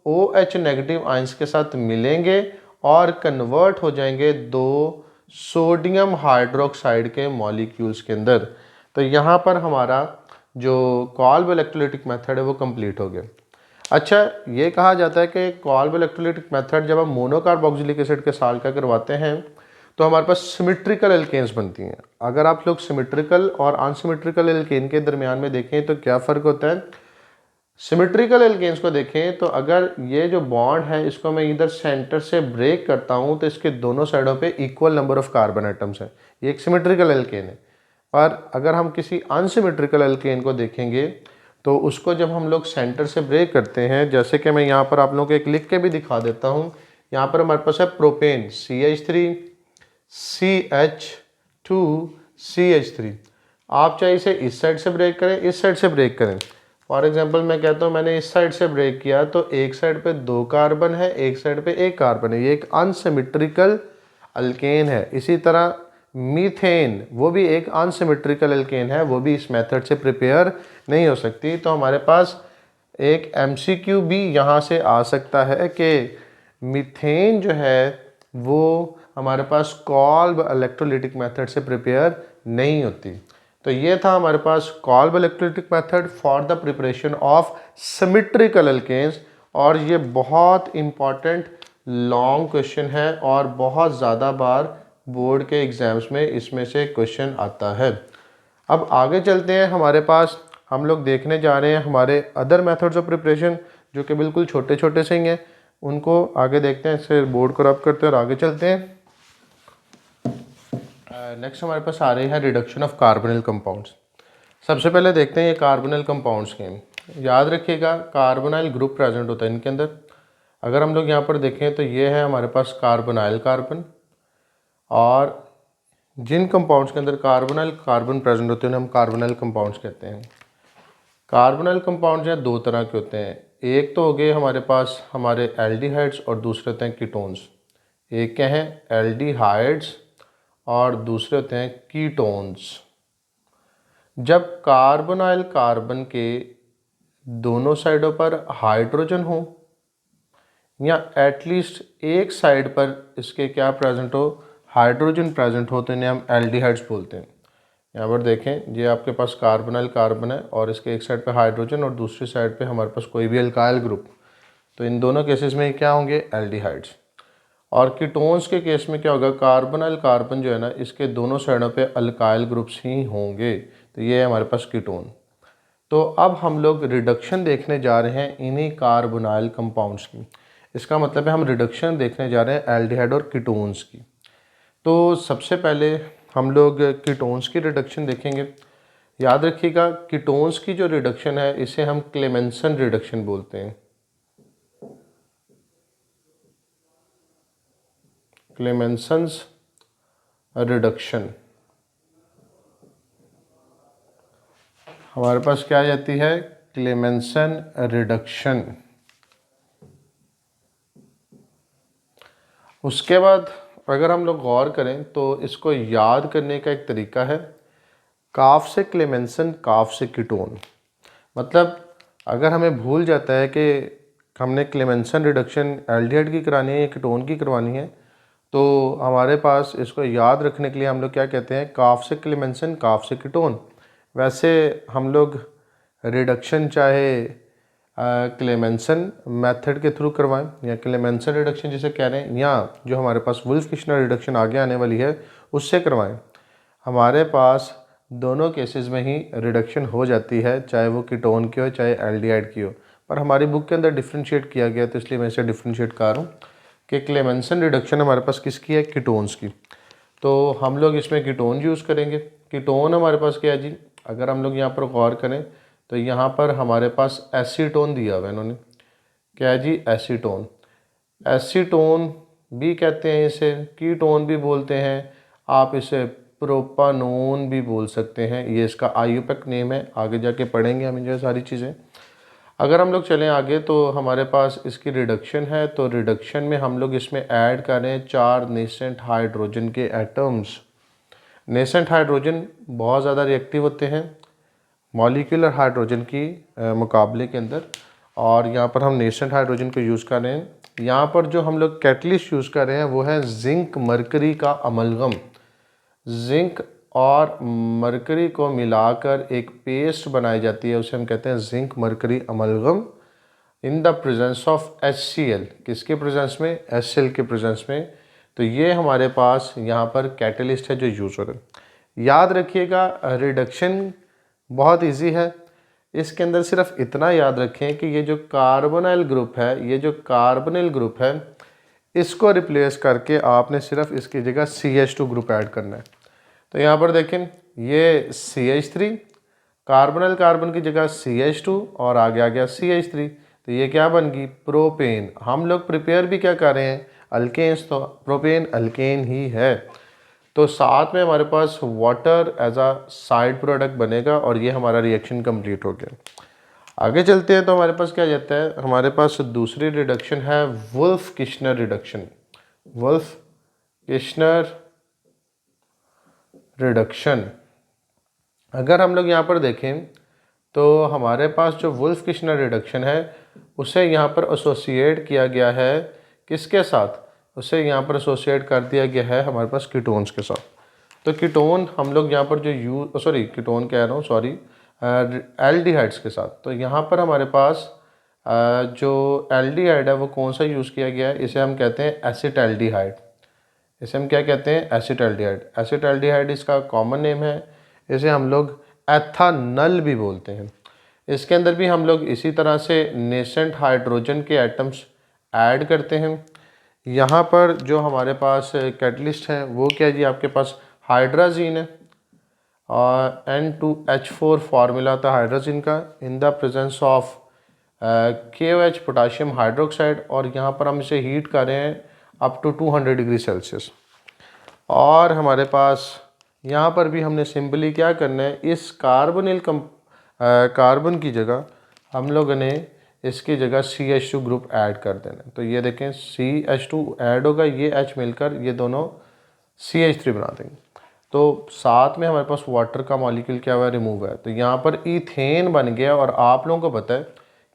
OH नेगेटिव आयंस के साथ मिलेंगे और कन्वर्ट हो जाएंगे 2 सोडियम हाइड्रोक्साइड के मॉलिक्यूल्स के अंदर। तो यहाँ पर हमारा जो कॉल्ब इलेक्ट्रोलाइटिक मेथड है वो कंप्लीट हो गया। अच्छा, ये कहा जाता है कि कॉल्ब इलेक्ट्रोलाइटिक मेथड जब हम मोनोकार्बोक्सिलिक एसिड के साथ का करवाते हैं तो हमारे पास सिमेट्रिकल एल्केन्स बनती हैं। अगर आप लोग सिमेट्रिकल और अनसिमेट्रिकल एल्केन के दरमियान में देखें तो क्या फ़र्क होता है। सिमेट्रिकल एल्केन्स को देखें तो अगर ये जो बॉन्ड है इसको मैं इधर सेंटर से ब्रेक करता हूँ तो इसके दोनों साइडों पे equal number of carbon atoms हैं, ये एक सिमेट्रिकल एल्केन है। पर अगर हम किसी अनसिमेट्रिकल एल्केन को देखेंगे तो उसको जब हम लोग सेंटर से ब्रेक करते हैं, जैसे कि मैं यहाँ पर आप लोगों को एक लिख के भी दिखा देता हूँ। यहाँ पर हमारे पास है प्रोपेन CH3 CH2 CH3। आप चाहे इसे इस साइड से ब्रेक करें, इस साइड से ब्रेक करें। फॉर एग्जांपल मैं कहता हूँ मैंने इस साइड से ब्रेक किया तो एक साइड पे 2 कार्बन है, एक साइड पे 1 कार्बन है, ये एक अनसिमेट्रिकल अल्केन है। इसी तरह मीथेन वो भी एक अनसिमेट्रिकल एल्केन है, वो भी इस मेथड से प्रिपेयर नहीं हो सकती। तो हमारे पास एक MCQ भी यहाँ से आ सकता है कि मीथेन जो है वो हमारे पास कॉल्ब इलेक्ट्रोलाइटिक मेथड से प्रिपेयर नहीं होती। तो ये था हमारे पास Kolbe electrolytic method for the preparation of symmetrical alkanes. और ये बहुत इम्पॉर्टेंट लॉन्ग क्वेश्चन है और बहुत ज़्यादा बार बोर्ड के एग्ज़ाम्स में इसमें से क्वेश्चन आता है। अब आगे चलते हैं, हमारे पास हम लोग देखने जा रहे हैं हमारे अदर मेथड्स ऑफ प्रिपरेशन जो कि बिल्कुल छोटे छोटे से ही हैं, उनको आगे देखते हैं। इससे बोर्ड को रब करते हैं और आगे चलते हैं। नेक्स्ट हमारे पास आ रही है रिडक्शन ऑफ कार्बोनिल कंपाउंड्स। सबसे पहले देखते हैं ये कार्बोनिल कंपाउंड्स के। याद रखिएगा कार्बोनाइल ग्रुप प्रेजेंट होता है इनके अंदर। अगर हम लोग यहाँ पर देखें तो ये है हमारे पास कार्बोनाइल कार्बन, और जिन कंपाउंड्स के अंदर कार्बोनाइल कार्बन प्रेजेंट होते हैं उन्हें हम कार्बोनाइल कंपाउंड्स कहते हैं। कार्बोनाइल कंपाउंड जो है 2 तरह के होते हैं। एक तो हो गए हमारे पास हमारे एल्डिहाइड्स और दूसरे होते हैं कीटोन्स। एक क्या है एल्डिहाइड्स और दूसरे होते हैं कीटोन्स। जब कार्बोनाइल कार्बन के दोनों साइडों पर हाइड्रोजन हो या एटलीस्ट एक साइड पर इसके क्या प्रेजेंट हो, हाइड्रोजन प्रेजेंट हो, तो इन्हें हम एल्डिहाइड्स बोलते हैं। यहाँ पर देखें ये आपके पास कार्बोनाइल कार्बन है और इसके एक साइड पे हाइड्रोजन और दूसरी साइड पे हमारे पास कोई भी अल्काइल ग्रुप, तो इन दोनों केसेस में क्या होंगे एल्डिहाइड्स। और कीटोन्स के केस में क्या होगा, कार्बोनाइल कार्बन जो है ना इसके दोनों साइडों पे अल्काइल ग्रुप्स ही होंगे, तो ये है हमारे पास कीटोन। तो अब हम लोग रिडक्शन देखने जा रहे हैं इन्हीं कार्बोनाइल कंपाउंड्स की। इसका मतलब है हम रिडक्शन देखने जा रहे हैं एल्डिहाइड और कीटोन्स की। तो सबसे पहले हम लोग कीटोन्स की रिडक्शन देखेंगे। याद रखिएगा कीटोन्स की जो रिडक्शन है इसे हम क्लेमेंसन रिडक्शन बोलते हैं। क्लेमेंसन्स रिडक्शन हमारे पास क्या आ जाती है, क्लेमेंसन रिडक्शन। उसके बाद अगर हम लोग गौर करें तो इसको याद करने का एक तरीका है, काफ से क्लेमेंसन, काफ से कीटोन। मतलब अगर हमें भूल जाता है कि हमने क्लेमेंसन रिडक्शन एल्डिहाइड की करानी है या कीटोन की करवानी है, तो हमारे पास इसको याद रखने के लिए हम लोग क्या कहते हैं, काफ से क्लेमेंसन, काफ से कीटोन। वैसे हम लोग रिडक्शन चाहे क्लेमेंसन मेथड के थ्रू करवाएं या क्लेमेंसन रिडक्शन जिसे कह रहे हैं, या जो हमारे पास वुल्फ-किश्नर रिडक्शन आगे आने वाली है उससे करवाएं, हमारे पास दोनों केसेस में ही रिडक्शन हो जाती है, चाहे वो कीटोन की हो चाहे एल्डिहाइड की हो। पर हमारी बुक के अंदर डिफ्रेंशिएट किया गया तो इसलिए मैं इसे डिफ्रेंशिएट कर रहा हूँ कि क्लेमेंसन रिडक्शन हमारे पास किसकी है, कीटोन्स की। तो हम लोग इसमें कीटोन यूज़ करेंगे। कीटोन हमारे पास क्या है जी, अगर हम लोग यहाँ पर गौर करें तो यहाँ पर हमारे पास एसीटोन दिया हुआ है इन्होंने, क्या है जी, एसीटोन। एसीटोन भी कहते हैं इसे, कीटोन भी बोलते हैं, आप इसे प्रोपानोन भी बोल सकते हैं। ये इसका आयुपक नेम है, आगे जाके पढ़ेंगे हम ये सारी चीज़ें। अगर हम लोग चलें आगे तो हमारे पास इसकी रिडक्शन है, तो रिडक्शन में हम लोग इसमें ऐड कर रहे हैं 4 नेसेंट हाइड्रोजन के एटम्स। नेसेंट हाइड्रोजन बहुत ज़्यादा रिएक्टिव होते हैं मॉलिक्यूलर हाइड्रोजन की मुकाबले के अंदर, और यहाँ पर हम नेसेंट हाइड्रोजन को यूज़ कर रहे हैं। यहाँ पर जो हम लोग कैटलिस्ट यूज़ कर रहे हैं वो है जिंक मरकरी का अमलगम। जिंक और मरकरी को मिलाकर एक पेस्ट बनाई जाती है, उसे हम कहते हैं zinc mercury amalgam in the presence of HCl। किसके प्रेजेंस में, HCl के प्रेजेंस में। तो ये हमारे पास यहाँ पर कैटलिस्ट है जो यूज़ हो रहा है। याद रखिएगा रिडक्शन बहुत इजी है, इसके अंदर सिर्फ इतना याद रखें कि ये जो कार्बोनाइल ग्रुप है, ये जो कार्बोनिल ग्रुप है, इसको रिप्लेस करके आपने सिर्फ इसकी जगह CH2 ग्रुप ऐड करना है। तो यहाँ पर देखें ये CH3, कार्बोनिल कार्बन की जगह CH2 और आगे आ गया CH3, तो ये क्या बन गई, प्रोपेन। हम लोग प्रिपेयर भी क्या कर रहे हैं, अल्केन्स, तो प्रोपेन अल्केन ही है। तो साथ में हमारे पास water as a side product बनेगा और ये हमारा रिएक्शन कंप्लीट हो गया। आगे चलते हैं तो हमारे पास क्या जाता है, हमारे पास दूसरी रिडक्शन है Wolff Kishner reduction. Wolff Kishner reduction अगर हम लोग यहाँ पर देखें तो हमारे पास जो वुल्फ किश्नर रिडक्शन है उसे यहाँ पर एसोसिएट किया गया है किसके साथ, उसे यहाँ पर एसोसिएट कर दिया गया है हमारे पास कीटोन्स के साथ। तो कीटोन हम लोग यहाँ पर जो कीटोन कह रहा हूँ सॉरी, एल्डिहाइड्स के साथ। तो यहाँ पर हमारे पास जो एल्डिहाइड है वो कौन सा यूज़ किया गया है, इसे हम कहते हैं एसिटल्डिहाइड। इसे हम क्या कहते हैं, एसिटल्डिहाइड। एसिटल्डिहाइड इसका कॉमन नेम है, इसे हम लोग एथानल भी बोलते हैं। इसके अंदर भी हम लोग इसी तरह से नेसेंट हाइड्रोजन के एटम्स ऐड करते हैं। यहाँ पर जो हमारे पास कैटलिस्ट है वो क्या जी, आपके पास हाइड्राजीन है और N2H4 फार्मूला था हाइड्रोजन का इन the presence of KOH potassium hydroxide, और यहाँ पर हम इसे हीट कर रहे हैं अप टू 200 डिग्री सेल्सियस। और हमारे पास यहाँ पर भी हमने सिंपली क्या करना है, इस कार्बन की जगह हम लोगों ने इसकी जगह CH2 ग्रुप ऐड कर देना है। तो ये देखें CH2 ऐड होगा, ये H मिलकर ये दोनों CH3 बना देंगे। तो साथ में हमारे पास वाटर का मॉलिक्यूल क्या हुआ है, रिमूव है। तो यहाँ पर इथेन बन गया, और आप लोगों को पता है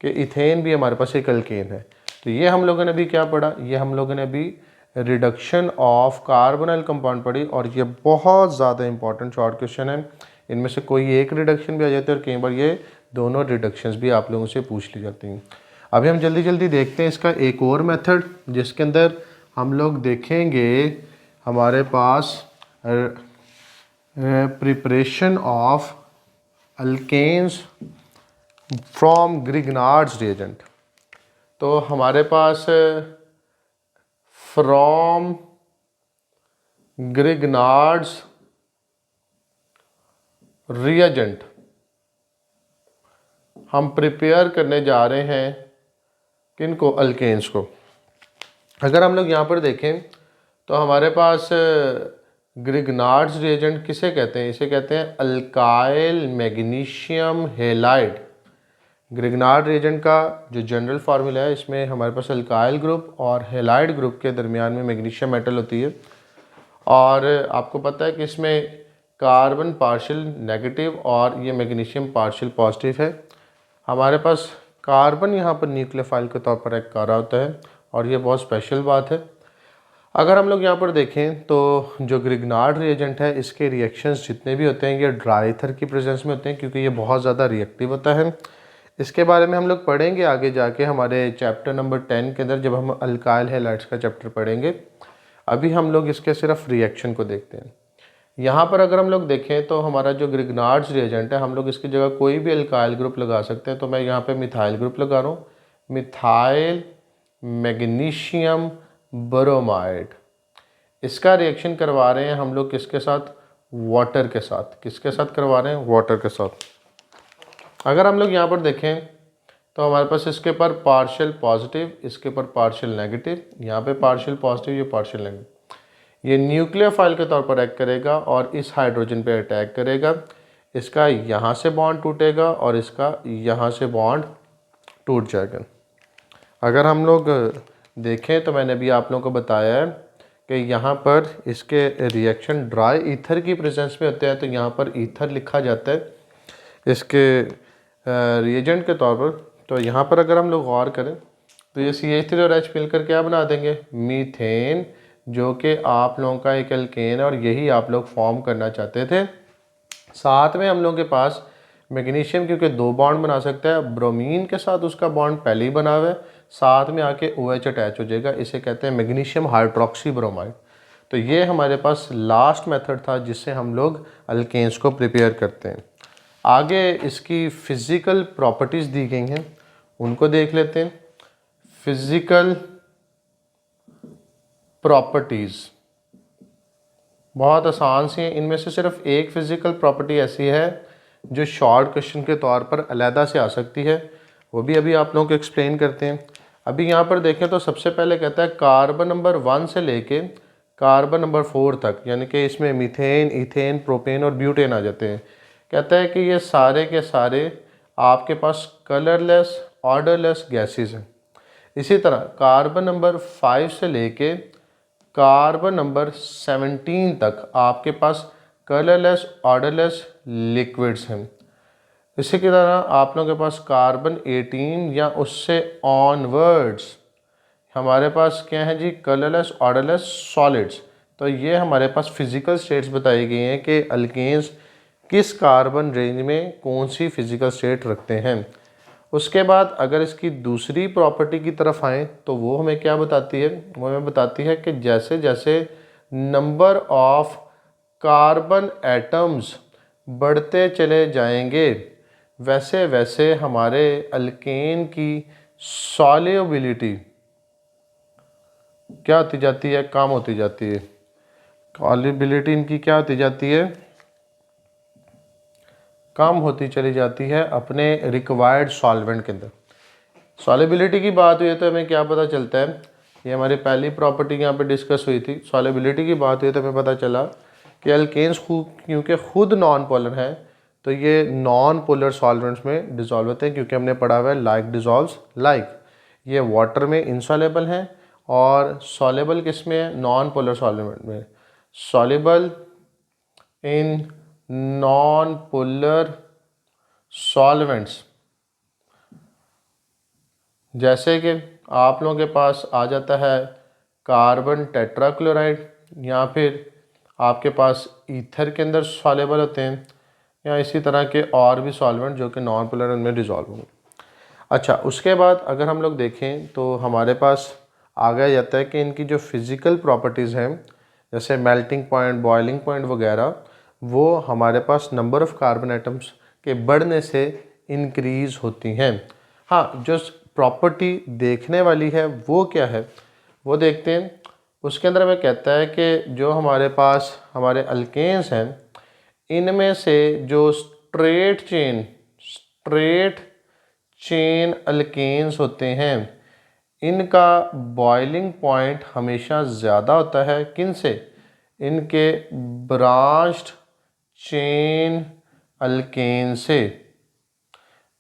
कि इथेन भी हमारे पास एक अल्केन है। तो ये हम लोगों ने भी क्या पढ़ा, ये हम लोगों ने भी रिडक्शन ऑफ कार्बोनाइल कंपाउंड पढ़ी, और ये बहुत ज़्यादा इंपॉर्टेंट शॉर्ट क्वेश्चन है। इनमें से कोई एक रिडक्शन भी आ जाती है और कई बार ये दोनों रिडक्शंस भी आप लोगों से पूछ ली जाती हैं। अभी हम जल्दी जल्दी देखते हैं इसका एक और मेथड, जिसके अंदर हम लोग देखेंगे हमारे पास preparation of alkanes from Grignard's reagent. तो हमारे पास फ्रॉम ग्रिग्नार्ड्स रिएजेंट हम प्रिपेयर करने जा रहे हैं किनको, अल्केन्स को। अगर हम लोग यहाँ पर देखें तो हमारे पास ग्रिग्नार्ड्स रिएजेंट किसे कहते हैं, इसे कहते हैं alkyl magnesium halide. Grignard reagent का जो जनरल फार्मूला है, इसमें हमारे पास अल्काइल ग्रुप और हेलाइड ग्रुप के दरमियान में मैग्नीशियम मेटल होती है। और आपको पता है कि इसमें कार्बन पार्शियल नेगेटिव और ये मैग्नीशियम पार्शियल पॉजिटिव है। हमारे पास कार्बन यहाँ पर न्यूक्लियोफाइल के तौर पर एक कर रहा होता है, और ये बहुत स्पेशल बात है। अगर हम लोग यहाँ पर देखें तो जो ग्रिग्नार्ड रिएजेंट है, इसके रिएक्शंस जितने भी होते हैं ये ड्राई ईथर की प्रेजेंस में होते हैं, क्योंकि ये बहुत ज़्यादा रिएक्टिव होता है। इसके बारे में हम लोग पढ़ेंगे आगे जाके हमारे चैप्टर नंबर 10 के अंदर, जब हम अल्काइल हैलाइड्स का चैप्टर पढ़ेंगे। अभी हम लोग इसके सिर्फ रिएक्शन को देखते हैं। यहाँ पर अगर हम लोग देखें तो हमारा जो ग्रिग्नार्ड्स रिएजेंट है, हम लोग इसकी जगह कोई भी अल्काइल ग्रुप लगा सकते हैं। तो मैं यहाँ पे मिथाइल ग्रुप लगा रहा हूँ, मिथाइल मैग्नीशियम ब्रोमाइड। इसका रिएक्शन करवा रहे हैं हम लोग किसके साथ? वाटर के साथ। किसके साथ करवा रहे हैं? वाटर के साथ। अगर हम लोग यहाँ पर देखें तो हमारे पास इसके पर पार्शियल पॉजिटिव, इसके पर पार्शियल नेगेटिव, यहाँ पे पार्शियल पॉजिटिव, ये पार्शियल नेगेटिव। ये न्यूक्लियोफाइल के तौर पर एक्ट करेगा और इस हाइड्रोजन पे अटैक करेगा। इसका यहाँ से बॉन्ड टूटेगा और इसका यहाँ से बॉन्ड टूट जाएगा। अगर हम लोग देखें तो मैंने भी आप लोगों को बताया है कि यहाँ पर इसके रिएक्शन ड्राई ईथर की प्रेजेंस में होते हैं, तो यहाँ पर ईथर लिखा जाता है इसके रिएजेंट के तौर पर। तो यहाँ पर अगर हम लोग गौर करें तो ये CH3 और H मिलकर क्या बना देंगे? मीथेन, जो कि आप लोगों का एक एल्केन है और यही आप लोग फॉर्म करना चाहते थे। साथ में हम लोगों के पास मैग्नीशियम, क्योंकि 2 बॉन्ड बना सकता है, ब्रोमीन के साथ उसका बॉन्ड पहले ही बना हुआ है, साथ में आके OH अटैच हो जाएगा। इसे कहते हैं मैग्नीशियम हाइड्रोक्सी ब्रोमाइड। तो ये हमारे पास लास्ट मेथड था जिससे हम लोग अल्केन्स को प्रिपेयर करते हैं। आगे इसकी फ़िज़िकल प्रॉपर्टीज़ दी गई हैं, उनको देख लेते हैं। फिज़िकल प्रॉपर्टीज़ बहुत आसान सी हैं। इनमें से सिर्फ एक फ़िज़िकल प्रॉपर्टी ऐसी है जो शॉर्ट क्वेश्चन के तौर पर अलहदा से आ सकती है, वो भी अभी आप लोगों को एक्सप्लेन करते हैं। अभी यहाँ पर देखें तो सबसे पहले कहता है कार्बन नंबर 1 से लेके कार्बन नंबर 4 तक, यानी कि इसमें मीथेन, इथेन, प्रोपेन और ब्यूटेन आ जाते हैं। कहता है कि ये सारे के सारे आपके पास कलरलेस ऑर्डरलेस गैसेस हैं। इसी तरह कार्बन नंबर 5 से लेके कार्बन नंबर 17 तक आपके पास कलरलेस ऑर्डरलेस लिक्विड्स हैं। इसी की तरह आप लोगों के पास कार्बन 18 या उससे ऑनवर्ड्स हमारे पास क्या है जी? Colourless odourless solids. तो ये हमारे पास फिज़िकल स्टेट्स बताई गई हैं कि अल्केन्स किस कार्बन रेंज में कौन सी फिज़िकल स्टेट रखते हैं। उसके बाद अगर इसकी दूसरी प्रॉपर्टी की तरफ आएँ तो वो हमें क्या बताती है? वो हमें बताती है कि जैसे जैसे नंबर ऑफ कार्बन एटम्स बढ़ते चले जाएंगे वैसे वैसे हमारे अल्केन की सॉल्युबिलिटी क्या होती जाती है? कम होती जाती है। सॉल्युबिलिटी इनकी क्या होती जाती है? कम होती चली जाती है अपने रिक्वायर्ड सॉल्वेंट के अंदर। सॉल्युबिलिटी की बात हुई तो हमें क्या पता चलता है? ये हमारी पहली प्रॉपर्टी यहाँ पे डिस्कस हुई थी। सॉल्युबिलिटी की बात हुई तो हमें पता चला कि अल्केन्स क्योंकि खुद नॉन पोलर हैं तो ये नॉन पोलर सॉल्वेंट्स में डिज़ोल्व होते हैं, क्योंकि हमने पढ़ा हुआ है लाइक डिज़ोल्व्स लाइक। ये वाटर में इनसॉल्युबल हैं और सॉल्युबल किस में है? नॉन पोलर सॉल्वेंट में। Soluble in non polar solvents, जैसे कि आप लोगों के पास आ जाता है कार्बन टेट्राक्लोराइड, या फिर आपके पास ईथर के अंदर सॉल्युबल होते हैं, या इसी तरह के और भी सॉल्वेंट जो कि नॉन पोलर उनमें डिज़ोल्व होंगे। अच्छा, उसके बाद अगर हम लोग देखें तो हमारे पास आ गया जाता है कि इनकी जो फिज़िकल प्रॉपर्टीज़ हैं, जैसे मेल्टिंग पॉइंट, बॉइलिंग पॉइंट वगैरह, वो हमारे पास नंबर ऑफ़ कार्बन एटम्स के बढ़ने से इंक्रीज़ होती हैं। हाँ, जो प्रॉपर्टी देखने वाली है वो क्या है वो देखते हैं। उसके अंदर हमें कहता है कि जो हमारे पास हमारे अल्केन्स हैं, इनमें से जो स्ट्रेट चेन अल्केन्स होते हैं, इनका बॉइलिंग पॉइंट हमेशा ज़्यादा होता है किन से? इनके ब्रांच्ड चेन अल्केन से।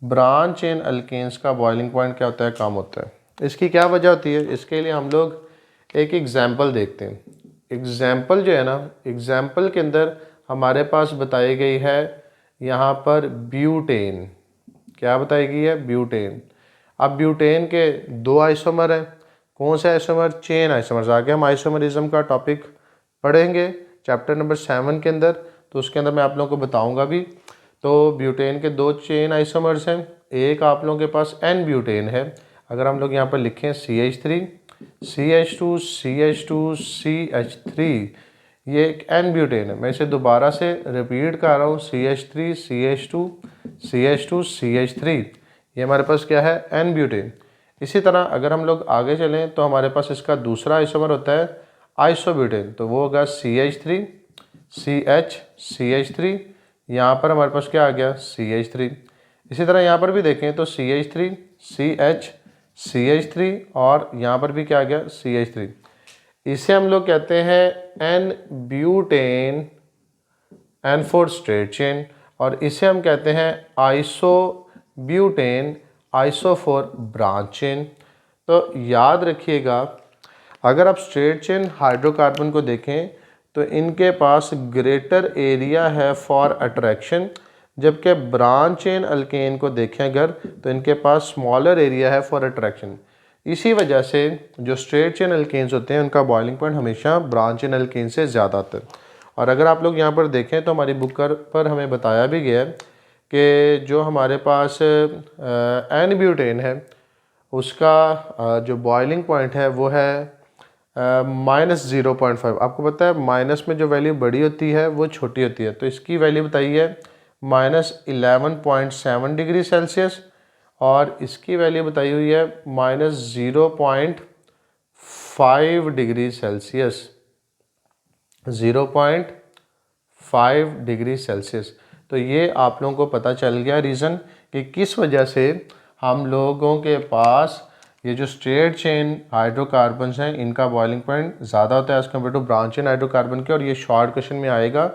ब्रांच चेन अल्केन्स का बॉइलिंग पॉइंट क्या होता है? कम होता है। इसकी क्या वजह होती है? इसके लिए हम लोग एक एग्जाम्पल देखते हैं। एग्जाम्पल जो है ना, एग्जाम्पल के अंदर हमारे पास बताई गई है यहाँ पर ब्यूटेन। क्या बताई गई है? ब्यूटेन। अब ब्यूटेन के 2 आइसोमर हैं। कौन से आइसोमर? Chain isomers. आगे हम आइसोमरिज्म का टॉपिक पढ़ेंगे चैप्टर नंबर 7 के अंदर, तो उसके अंदर मैं आप लोगों को बताऊंगा भी। तो ब्यूटेन के 2 चेन आइसोमर्स हैं। एक आप लोगों के पास एन ब्यूटेन है। अगर हम लोग यहाँ पर लिखें CH3 CH2 CH2 CH3, ये एक एन ब्यूटेन है। मैं इसे दोबारा से रिपीट कर रहा हूँ, CH3 CH2 CH2 CH3, ये हमारे पास क्या है? N butane. इसी तरह अगर हम लोग आगे चलें तो हमारे पास इसका दूसरा आइसोमर होता है आइसोब्यूटेन, तो वो होगा CH3 CH CH3, यहाँ पर हमारे पास क्या आ गया CH3। इसी तरह यहाँ पर भी देखें तो CH3 CH CH3 और यहाँ पर भी क्या आ गया CH3। इसे हम लोग कहते हैं N butane, N for straight chain, और इसे हम कहते हैं isobutane, iso for branch chain. तो याद रखिएगा, अगर आप स्ट्रेट चेन हाइड्रोकार्बन को देखें तो इनके पास ग्रेटर एरिया है फॉर अट्रैक्शन, जबकि ब्रांच चेन अल्केन को देखें अगर तो इनके पास स्मॉलर एरिया है फॉर अट्रैक्शन। इसी वजह से जो स्ट्रेट चेन अल्केन्स होते हैं उनका बॉइलिंग पॉइंट हमेशा ब्रांच चेन अल्केन से ज़्यादा आता है। और अगर आप लोग यहाँ पर देखें तो हमारी बुक पर हमें बताया भी गया है कि जो हमारे पास एन ब्यूटेन है उसका जो बॉइलिंग पॉइंट है वो है -0.5। आपको पता है माइनस में जो वैल्यू बड़ी होती है वो छोटी होती है, तो इसकी वैल्यू बताई है -11.7 डिग्री सेल्सियस और इसकी वैल्यू बताई हुई है -0.5 डिग्री सेल्सियस, 0.5 डिग्री सेल्सियस। तो ये आप लोगों को पता चल गया रीज़न कि किस वजह से हम लोगों के पास ये जो स्ट्रेट चेन हाइड्रोकार्बन्स हैं इनका बॉइलिंग पॉइंट ज़्यादा होता है as compared to branch chain hydrocarbon के। और ये शॉर्ट क्वेश्चन में आएगा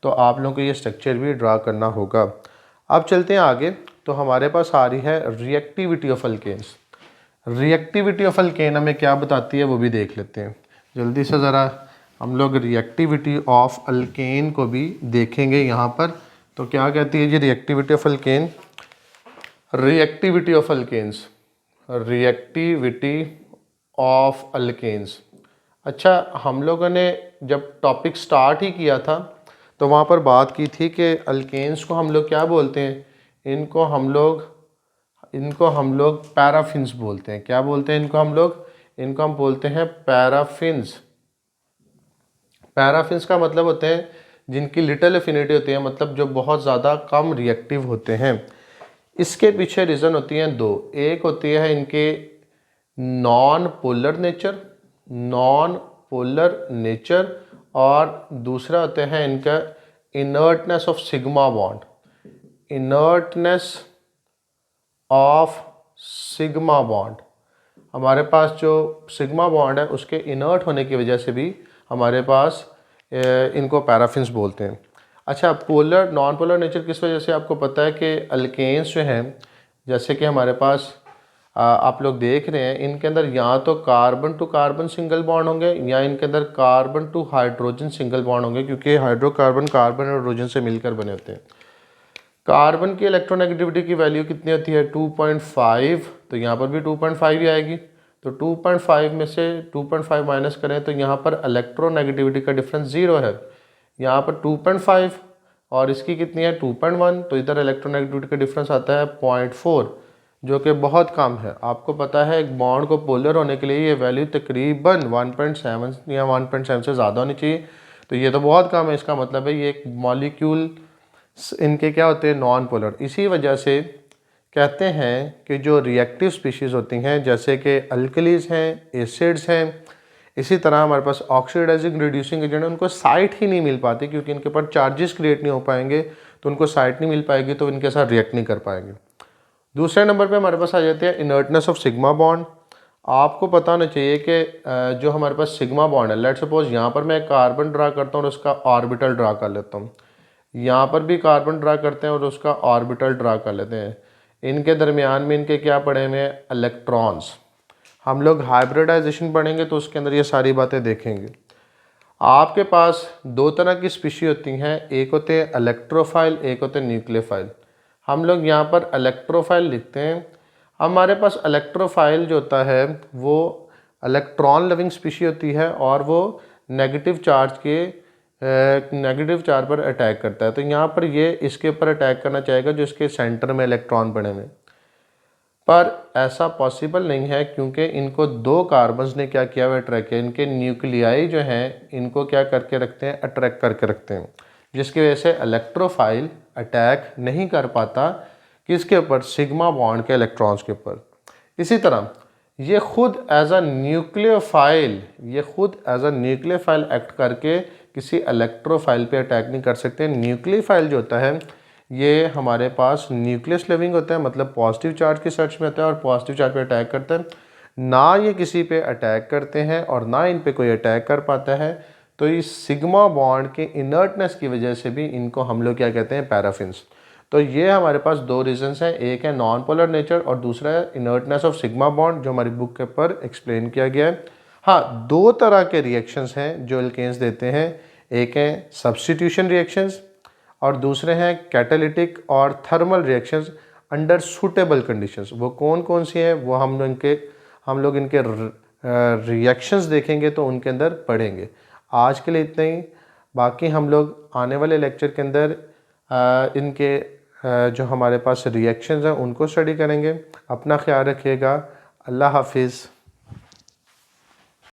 तो आप लोगों को ये स्ट्रक्चर भी ड्रा करना होगा। अब चलते हैं आगे, तो हमारे पास आ रही है reactivity of alkanes. Reactivity of alkane हमें क्या बताती है वो भी देख लेते हैं जल्दी से। ज़रा हम लोग रिएक्टिविटी ऑफ अल्केन को भी देखेंगे यहाँ पर। तो क्या कहती है जी reactivity of alkane? Reactivity of alkanes, reactivity of alkanes. अच्छा, हम लोगों ने जब टॉपिक स्टार्ट ही किया था तो वहाँ पर बात की थी कि अल्केन्स को हम लोग क्या बोलते हैं? इनको हम लोग पैराफिन्स बोलते हैं। क्या बोलते हैं इनको हम लोग? इनको हम बोलते हैं पैराफिन्स। पैराफिन्स का मतलब होते हैं जिनकी लिटिल एफिनिटी होती है, मतलब जो बहुत ज़्यादा कम रिएक्टिव होते हैं। इसके पीछे रीज़न होती हैं दो। एक होती है इनके नॉन पोलर नेचर, और दूसरा होते हैं इनका inertness of sigma bond. Inertness of sigma bond, हमारे पास जो सिग्मा बॉन्ड है उसके इनर्ट होने की वजह से भी हमारे पास इनको पैराफिन्स बोलते हैं। अच्छा, पोलर नॉन पोलर नेचर किस वजह से? आपको पता है कि अल्केन्स जो हैं, जैसे कि हमारे पास आप लोग देख रहे हैं, इनके अंदर या तो carbon to carbon single bond होंगे या इनके अंदर carbon to hydrogen single bond होंगे, क्योंकि हाइड्रोकार्बन कार्बन और हाइड्रोजन से मिलकर बने होते हैं। कार्बन की इलेक्ट्रोनेगेटिविटी की वैल्यू कितनी होती है? 2.5, तो यहाँ पर भी 2.5 ही आएगी। तो 2.5 में से 2.5 माइनस करें तो यहाँ पर इलेक्ट्रोनेगेटिविटी का डिफरेंस 0 है। यहाँ पर 2.5 और इसकी कितनी है 2.1, तो इधर इलेक्ट्रोनेगेटिविटी का डिफरेंस आता है 0.4, जो कि बहुत कम है। आपको पता है एक बॉन्ड को पोलर होने के लिए ये वैल्यू तकरीबन 1.7 या 1.7 से ज़्यादा होनी चाहिए, तो ये तो बहुत कम है। इसका मतलब है ये एक मॉलिक्यूल इनके क्या होते हैं? Non polar. इसी वजह से कहते हैं कि जो रिएक्टिव स्पीशीज़ होती हैं जैसे कि अल्कलीज हैं, एसिड्स हैं, इसी तरह हमारे पास ऑक्सीडाइजिंग रिड्यूसिंग एजेंट, उनको साइट ही नहीं मिल पाती क्योंकि इनके पास चार्जेस क्रिएट नहीं हो पाएंगे, तो उनको साइट नहीं मिल पाएगी, तो इनके साथ रिएक्ट नहीं कर पाएंगे। दूसरे नंबर पे हमारे पास आ जाते हैं इनर्टनेस ऑफ सिग्मा बॉन्ड। आपको पता होना चाहिए कि जो हमारे पास सिग्मा बॉन्ड है, लेट्स सपोज यहाँ पर मैं कार्बन ड्रा करता हूँ और उसका ऑर्बिटल ड्रा कर लेता हूँ, यहाँ पर भी कार्बन ड्रा करते हैं और उसका ऑर्बिटल ड्रा कर लेते हैं। इनके दरमियान में इनके क्या पड़े हुए हैं? इलेक्ट्रॉन्स। हम लोग हाइब्रिडाइजेशन पढ़ेंगे तो उसके अंदर ये सारी बातें देखेंगे। आपके पास दो तरह की स्पीशी होती हैं, एक होते हैं इलेक्ट्रोफाइल, एक होते हैं न्यूक्लियोफाइल। हम लोग यहाँ पर इलेक्ट्रोफाइल लिखते हैं। हमारे पास इलेक्ट्रोफाइल जो होता है वो इलेक्ट्रॉन लविंग स्पीशी होती है और वो नेगेटिव चार्ज पर अटैक करता है। तो यहाँ पर ये इसके ऊपर अटैक करना चाहेगा जो इसके सेंटर में इलेक्ट्रॉन पड़े हुए, पर ऐसा पॉसिबल नहीं है क्योंकि इनको दो कार्बन्स ने क्या किया हुआ अट्रैक्ट किया। इनके न्यूक्लियाई जो हैं इनको क्या करके रखते हैं? अट्रैक्ट करके रखते हैं, जिसकी वजह से इलेक्ट्रोफाइल अटैक नहीं कर पाता किसके ऊपर? सिग्मा बॉन्ड के इलेक्ट्रॉन्स के ऊपर। इसी तरह ये खुद एज अ न्यूक्लियोफाइल एक्ट करके किसी इलेक्ट्रोफाइल पे अटैक नहीं कर सकते। न्यूक्लियोफाइल जो होता है ये हमारे पास न्यूक्लियस लिविंग होता है, मतलब पॉजिटिव चार्ज के सर्च में होता है और पॉजिटिव चार्ज पे अटैक करता है। ना ये किसी पे अटैक करते हैं और ना इन पे कोई अटैक कर पाता है। तो इस सिग्मा बॉन्ड के इनर्टनेस की वजह से भी इनको हम लोग क्या कहते हैं, पैराफिन्स। तो ये हमारे पास दो रीजंस हैं, एक है नॉन पोलर नेचर और दूसरा है इनर्टनेस ऑफ सिग्मा बॉन्ड, जो हमारी बुक के ऊपर एक्सप्लेन किया गया है। हाँ, दो तरह के रिएक्शंस हैं जो एल्केन्स देते हैं, एक है सब्स्टिट्यूशन रिएक्शंस और दूसरे हैं कैटालिटिक और thermal reactions under suitable conditions. वो कौन कौन सी हैं वो हम लोग इनके रिएक्शंस देखेंगे तो उनके अंदर पढ़ेंगे। आज के लिए इतना ही, बाकी हम लोग आने वाले लेक्चर के अंदर इनके जो हमारे पास रिएक्शंस हैं उनको स्टडी करेंगे। अपना ख्याल रखिएगा। अल्लाह हाफिज़।